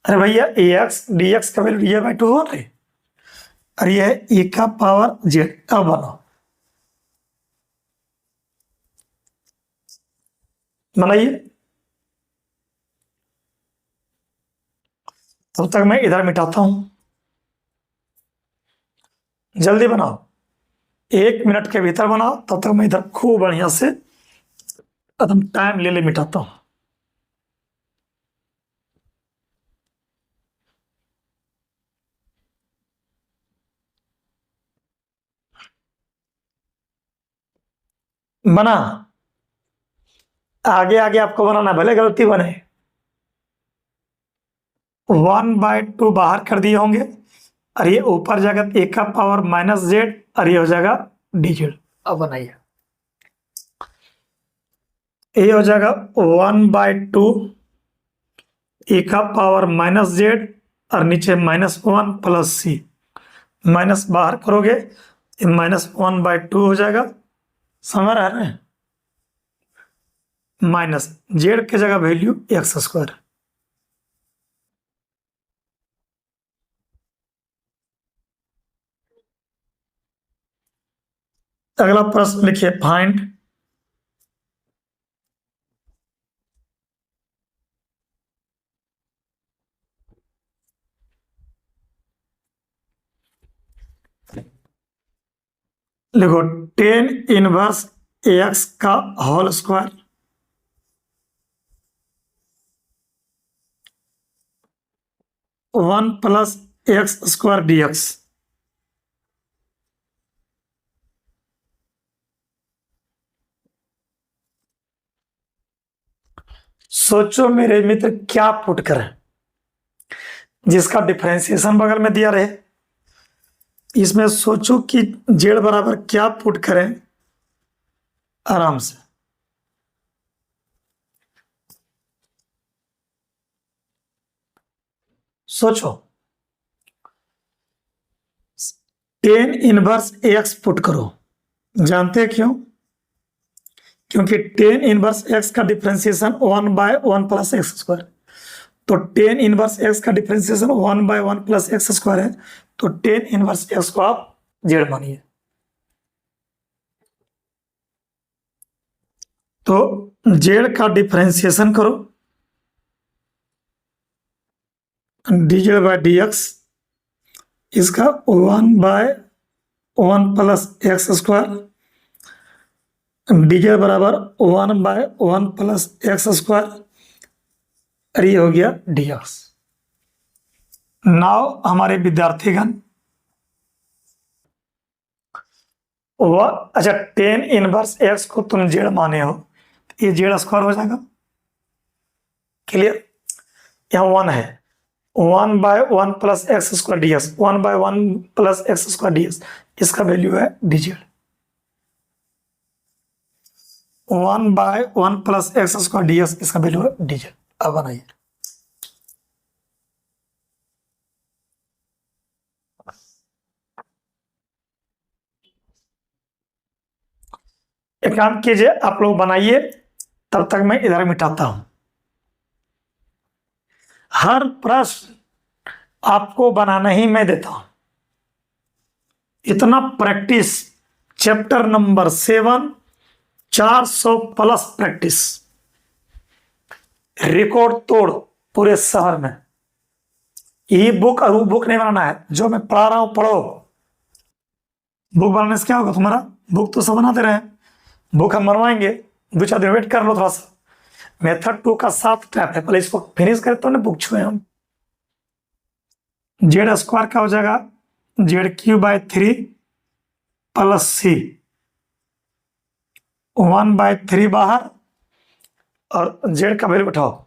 अरे भैया एक्स डी एक्स का वैल्यू dz बाई 2 हो रही, और यह है e का पावर z। अब बनाओ, बनाइए। तब तक मैं इधर मिटाता हूं, जल्दी बनाओ, 1 मिनट के भीतर बनाओ। तब तक मैं इधर खूब बढ़िया से एकदम टाइम ले ले मिटाता हूं। बना, आगे आगे आपको बनाना, भले गलती बने। 1/2 बाहर कर दिए होंगे और ये ऊपर जाएगा ए का पावर माइनस जेड और ये हो जाएगा dz। अब बनाइए, ये हो जाएगा 1/2 ए का पावर माइनस जेड और नीचे -1 प्लस सी, माइनस बाहर करोगे -1/2 हो जाएगा। समझ रहे हैं? माइनस जेड की जगह वैल्यू एक्स स्क्वायर। अगला प्रश्न लिखिए, फाइंड लिखो 10 इनवर्स एक्स का whole square 1 plus x square dx। सोचो मेरे मित्र क्या पुट करें, जिसका डिफरेंशिएशन बगल में दिया रहे। इसमें सोचो कि जेड बराबर क्या पुट करें आराम से। सोचो 10 इनवर्स एक्स पुट करो, जानते हैं क्यों? क्योंकि 10 इनवर्स एक्स का डिफरेंशिएशन 1/1 प्लस एक्स स्क्वायर, तो 10 इनवर्स एक्स का डिफरेंशिएशन 1/1 प्लस एक्स स्क्वायर है, तो 10 इनवर्स एक्स को आप जेड मानिए। तो जेड का डिफरेंशिएशन करो, dz बाई डी एक्स, इसका 1/1 प्लस एक्स स्क्वायर, dz बराबर 1/1 प्लस एक्स स्क्वायर, और ये हो गया dx। नाउ हमारे विद्यार्थीगण, वह अच्छा 10 इनवर्स एक्स को तुम जेड माने हो, ये जेड स्क्वायर हो जाएगा। क्लियर? यहाँ 1 है, 1/1 plus x square D x, 1/1 plus x square D x, इसका वैल्यू है dz। 1/1 plus x square D x, इसका वैल्यू है dz। अब बनाइए, एक काम कीजिए, आप लोग बनाइए, तब तक मैं इधर मिटाता हूं। हर प्रश्न आपको बनाना ही मैं देता हूं। इतना practice, chapter number 7, 400 plus practice, record तोड़ पूरे शहर में। ये बुक और वो बुक नहीं बनाना है, जो मैं पढ़ा रहा हूं पढ़ो। बुक बनाने से क्या होगा तुम्हारा? बुक तो सब बनाते रहे, बुक हम बनवाएंगे, 2-4 दिन वेट कर लो थोड़ा सा। मेथड 2 का 7 स्टेप है, पहले इसको फिनिश करें तो ना बुक छुए हम। जेड स्क्वायर का हो जाएगा ZQ/3 प्लस C, 1/3 बाहर और जेड का वैल्यू उठाओ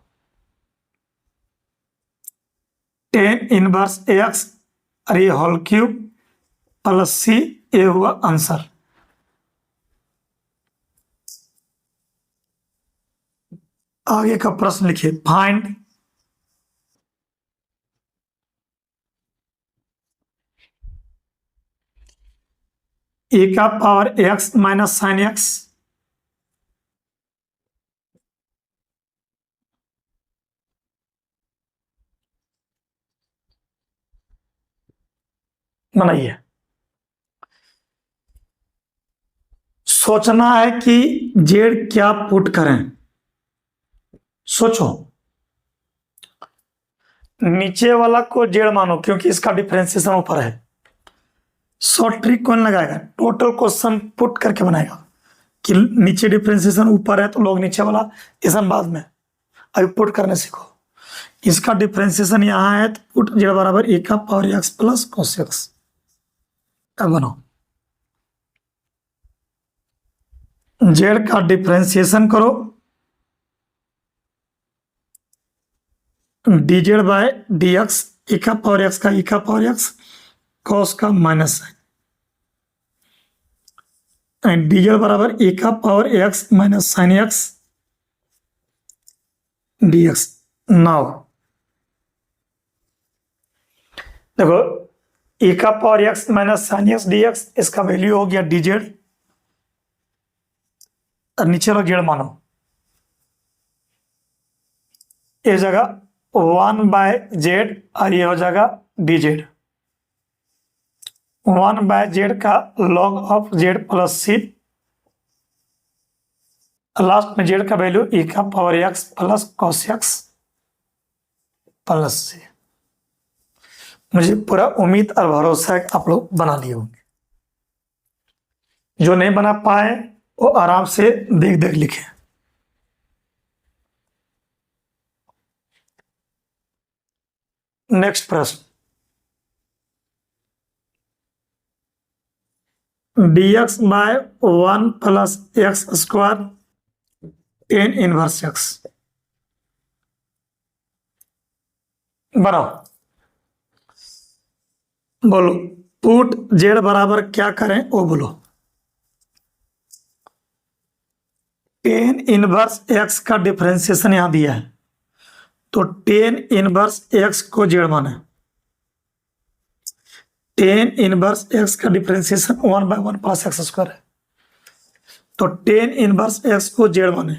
10 इनवर्स AX और ये होल क्यूब प्लस C, ये हुआ आंसर। आगे का प्रश्न लिखिए, फाइंड ए का power x minus sine x बनाइए। सोचना है कि जेड क्या पुट करें, सोचो। नीचे वाला को जेड मानो क्योंकि इसका डिफरेंशिएशन ऊपर है। शॉर्ट ट्रिक कौन लगाएगा? टोटल क्वेश्चन पुट करके बनाएगा कि नीचे डिफरेंशिएशन ऊपर है तो लोग नीचे वाला इसन बाद में, अभी पुट करने सीखो। इसका डिफरेंशिएशन यहां है तो पुट जेड बराबर ए का power x plus cos x. अब बनाओ, जेड का डिफरेंशिएशन करो, dz बाय dx, e का पावर एक्स का e का पावर एक्स कॉस का माइनस साइन, dz बराबर e का power x minus sine x dx। Now देखो, e का power x minus sine x dx, इसका वैल्यू हो गया dz और नीचे वाला जेड मानो, ये जगह 1/z और ये हो जाएगा dz। 1/z का log of z plus c, last में z का वैल्यू e का power x plus cos x plus c। मुझे पूरा उम्मीद और भरोसा है कि आप लोग बना लिए होंगे। जो नहीं बना पाए वो आराम से देख देख लिखे। नेक्स्ट प्रश्न, dx by 1 plus x square 10 inverse x बनाओ। बोलो, पुट जेड बराबर क्या करें वो बोलो। 10 इनवर्स एक्स का डिफरेंशिएशन यहां दिया है तो 10 इनवर्स एक्स को जेड माने। 10 इनवर्स एक्स का डिफरेंशिएशन 1/1 प्लस एक्स स्क्वायर है तो 10 इनवर्स एक्स को जेड माने।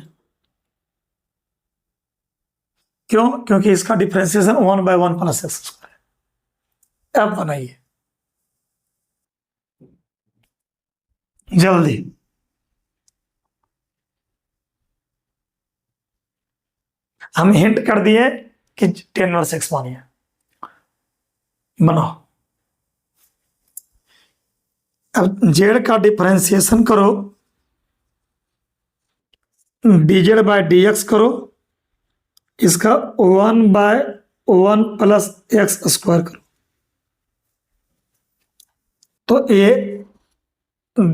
क्यों? क्योंकि इसका डिफरेंशिएशन 1/1 प्लस एक्स स्क्वायर है। अब बनाइए जल्दी। हम हिंट कर दिए कि 10 इनवर्स एक्स मानिए, बनाओ। अब जेड का डिफरेंशिएशन करो, dz बाय dx करो, इसका 1/1 प्लस एक्स स्क्वायर करो तो ये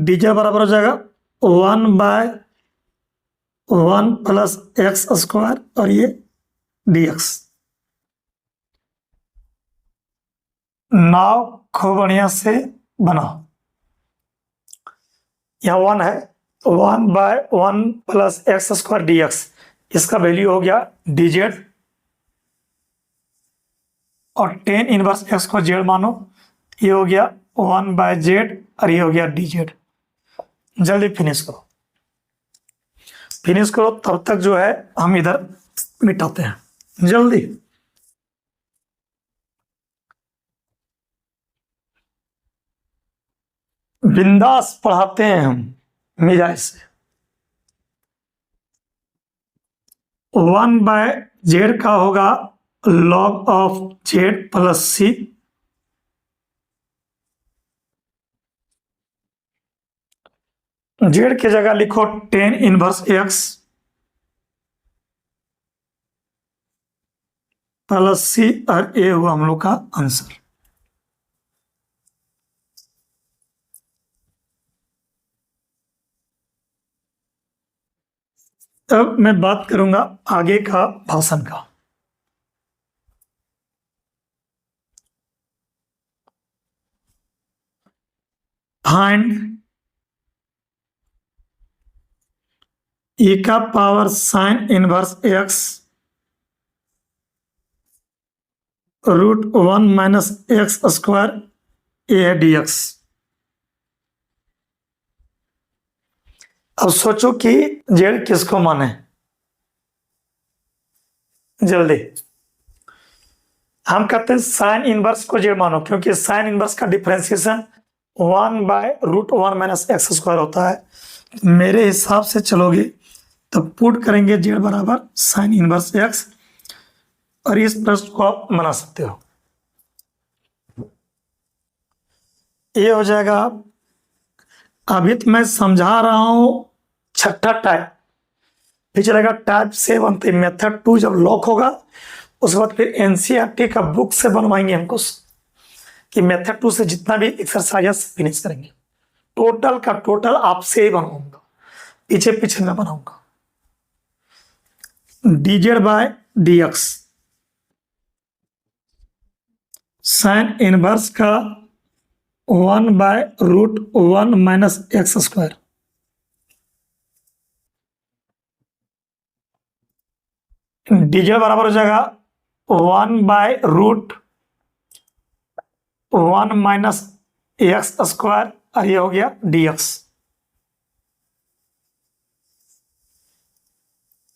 dz बराबर हो जाएगा 1/1 प्लस एक्स स्क्वायर और ये dx। नाव खूब बढ़िया से बनाओ। यहाँ 1 है, 1/1 प्लस एक्स स्क्वायर dx, इसका वैल्यू हो गया dz और 10 इनवर्स एक्स को जेड मानो, ये हो गया 1/z और ये हो गया dz। जल्दी फिनिश करो, फिनिश करो, तब तक जो है हम इधर मिटाते हैं जल्दी। बिंदास पढ़ाते हैं हम मिजाज से। 1/z का होगा log of z plus c। z की जगह लिखो tan inverse x plus c और a हुआ हम लोग का आंसर। अब मैं बात करूंगा आगे का भाषण का। फाइंड e का power sine inverse x √1 minus x square a dx। अब सोचो कि z किसको माने, जल्दी। हम कहते हैं साइन इनवर्स को z मानो, क्योंकि साइन इनवर्स का डिफरेंशिएशन 1/√1 माइनस एक्स स्क्वायर होता है। मेरे हिसाब से चलोगे तो पुट करेंगे z बराबर साइन इनवर्स x, और इस प्रश्न को आप बना सकते हो। ये हो जाएगा। अभी तो मैं समझा रहा हूं छठा टाइप, फिर चलेगा टाइप 7। मेथड 2 जब लॉक होगा उसके बाद फिर एनसीईआरटी का बुक से बनवाएंगे हमको कि मेथड 2 से जितना भी एक्सरसाइज फिनिश करेंगे। टोटल का टोटल आपसे ही बनवाऊंगा, पीछे पीछे मैं बनाऊंगा। dz/dx साइन इनवर्स का 1/√1 माइनस एक्स स्क्वायर। dz बराबर हो जाएगा 1/√1 माइनस एक्स स्क्वायर, और ये हो गया dx।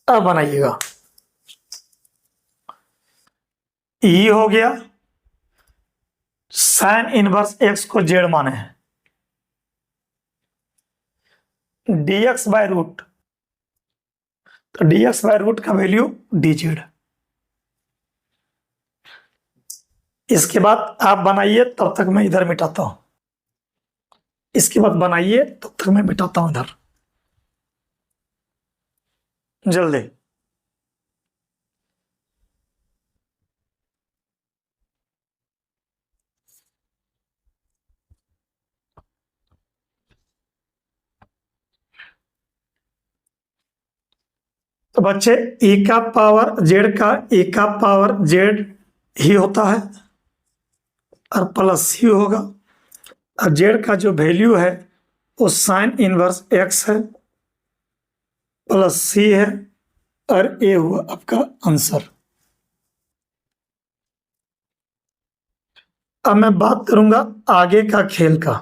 अब बनाइएगा, ये हो गया साइन इनवर्स x को z माने हैं, dx/रूट, तो dx/रूट का वैल्यू dz। इसके बाद आप बनाइए, तब तक मैं इधर मिटाता हूं। इसके बाद बनाइए, तब तक मैं मिटाता हूं इधर, जल्दी। तो बच्चे e का पावर z का e का पावर z ही होता है और प्लस ही होगा, और z का जो वैल्यू है वो साइन इनवर्स x है प्लस c है, और a हुआ आपका आंसर। अब मैं बात करूंगा आगे का खेल का।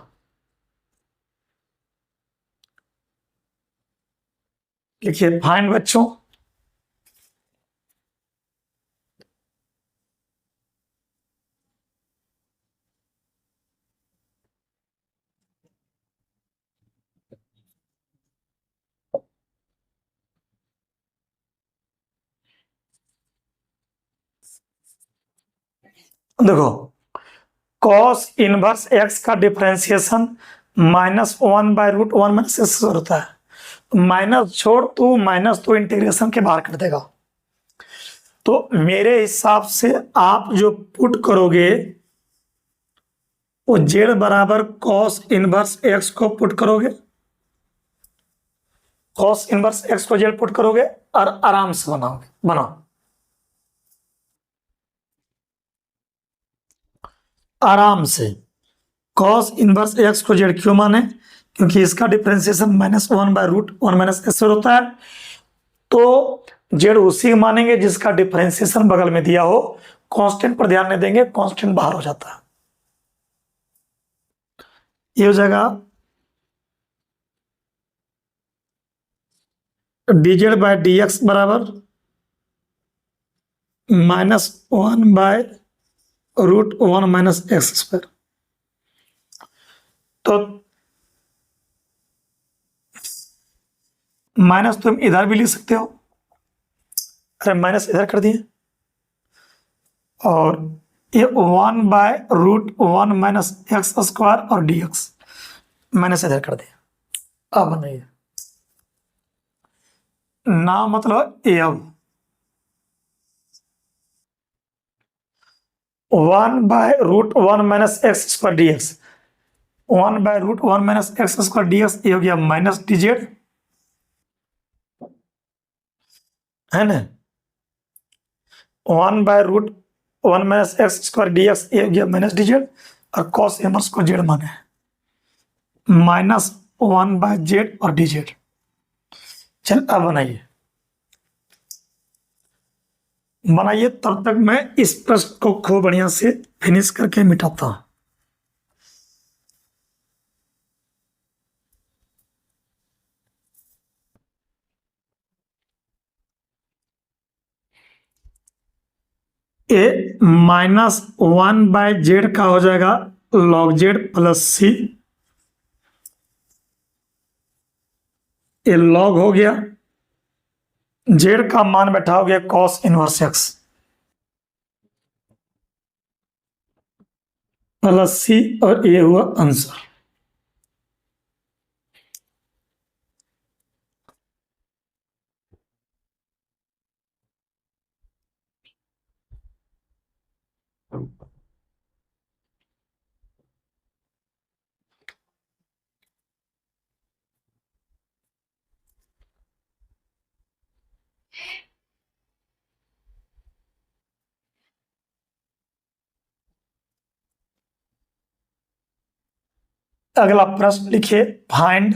लिखिए फाइंड बच्चों देखो कॉस इनवर्स x का डिफरेंशिएशन -1/√1 माइनस एक्स होता है। माइनस छोड़, तू माइनस तो इंटीग्रेशन के बाहर कर देगा। तो मेरे हिसाब से आप जो पुट करोगे वो z बराबर कॉस इनवर्स x को पुट करोगे, कॉस इनवर्स x को z पुट करोगे और आराम से बनाओ आराम से। कॉस इनवर्स x को z क्यों माने, क्योंकि इसका डिफरेंशिएशन -1/√1 माइनस एक्स होता है। तो z उसी मानेंगे जिसका डिफरेंशिएशन बगल में दिया हो। कांस्टेंट पर ध्यान नहीं देंगे, कांस्टेंट बाहर हो जाता है। ये हो जाएगा dz/dx बराबर -1/√1 माइनस एक्स स्क्वायर। तो माइनस तुम इधर भी लिख सकते हो, अरे माइनस इधर कर दिए, और ये 1/√1 माइनस एक्स स्क्वायर और dx माइनस इधर कर दिया। अब बनाइए ना, मतलब ये अब 1/√1 minus x square dx, 1/√1 minus x square dx ये हो गया माइनस dz, है ना। 1/√1 माइनस एक्स स्क्वायर dx ये हो गया माइनस dz, और cos इनवर्स को z माने -1/z और dz। चल अब बनाइए तब तक मैं इस प्रश्न को खूब बढ़िया से फिनिश करके मिटाता हूं। ए -1/z का हो जाएगा log z प्लस c, ये log हो गया, z का मान बैठा हो गया cos inverse x plus c, और ये हुआ आंसर। अगला प्रश्न लिखिए, find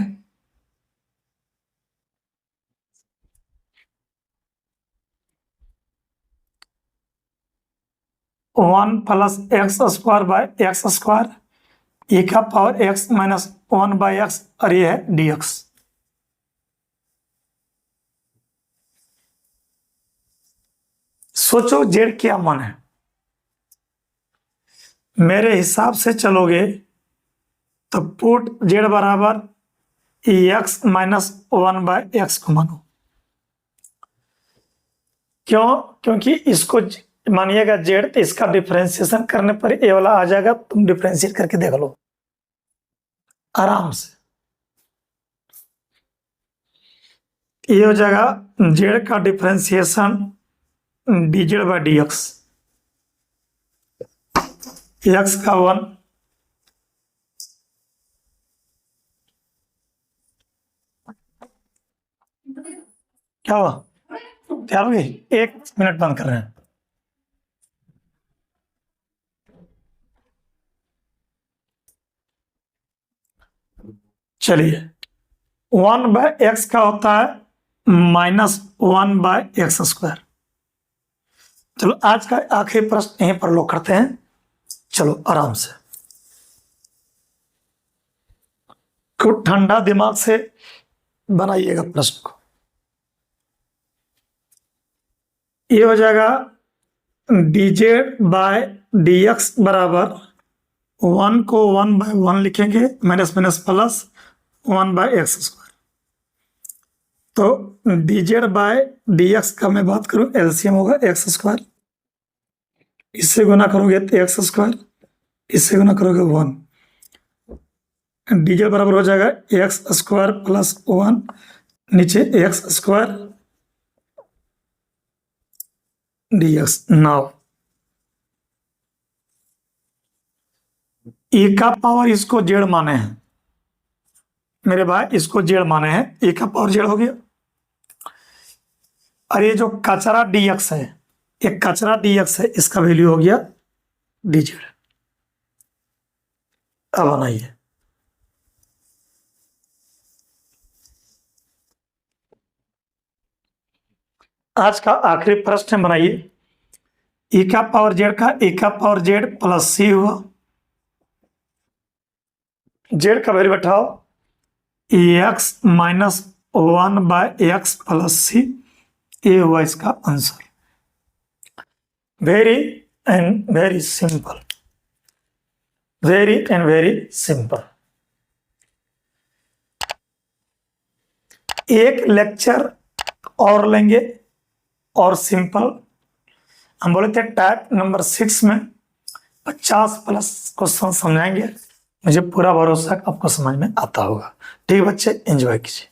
one plus x square by x square e का पावर x माइनस 1/x, और ये है dx। सोचो z क्या मान है, मेरे हिसाब से चलोगे तो पुट z बराबर x माइनस 1/x को मानो। क्यों? क्योंकि इसको मानिएगा z, तो इसका डिफरेंशिएशन करने पर ये वाला आ जाएगा, तुम डिफरेंशिएट करके देख लो आराम से। ये हो जाएगा z का डिफरेंशिएशन dz/dx, x का 1, क्या हुआ, तैयार हो गई? 1 मिनट बंद कर रहे हैं। चलिए 1/x का होता है -1/x स्क्वायर। चलो आज का आखिरी प्रश्न यहीं पर लोग करते हैं, चलो आराम से, खूब ठंडा दिमाग से बनाइएगा प्रश्न को। ये हो जाएगा dz/dx बराबर 1 को 1/1 लिखेंगे, minus minus plus 1/x square. तो dz/dx का मैं बात करूं, एलसीएम होगा x स्क्वायर, इससे गुना करोगे तो x स्क्वायर, इससे गुना करोगे 1, dz बराबर हो जाएगा x स्क्वायर प्लस 1, नीचे x square dx। Now e का पावर इसको z माने हैं मेरे भाई, इसको z माने हैं, e का पावर z हो गया। और ये जो कचरा dx है, ये कचरा dx है, इसका वैल्यू हो गया dz। अब बनाइए आज का आखिरी प्रश्न बनाइए, e का पावर z का e का पावर z प्लस c हुआ, z का वैल्यू बैठाओ x minus 1/x plus c, ये हुआ इसका answer. Very and very simple, very and very simple. एक लेक्चर और लेंगे और सिंपल हम बोले थे टाइप नंबर 6 में 50+ क्वेश्चन समझाएंगे। मुझे पूरा भरोसा है आपको समझ में आता होगा। ठीक है बच्चे, एंजॉय कीजिए।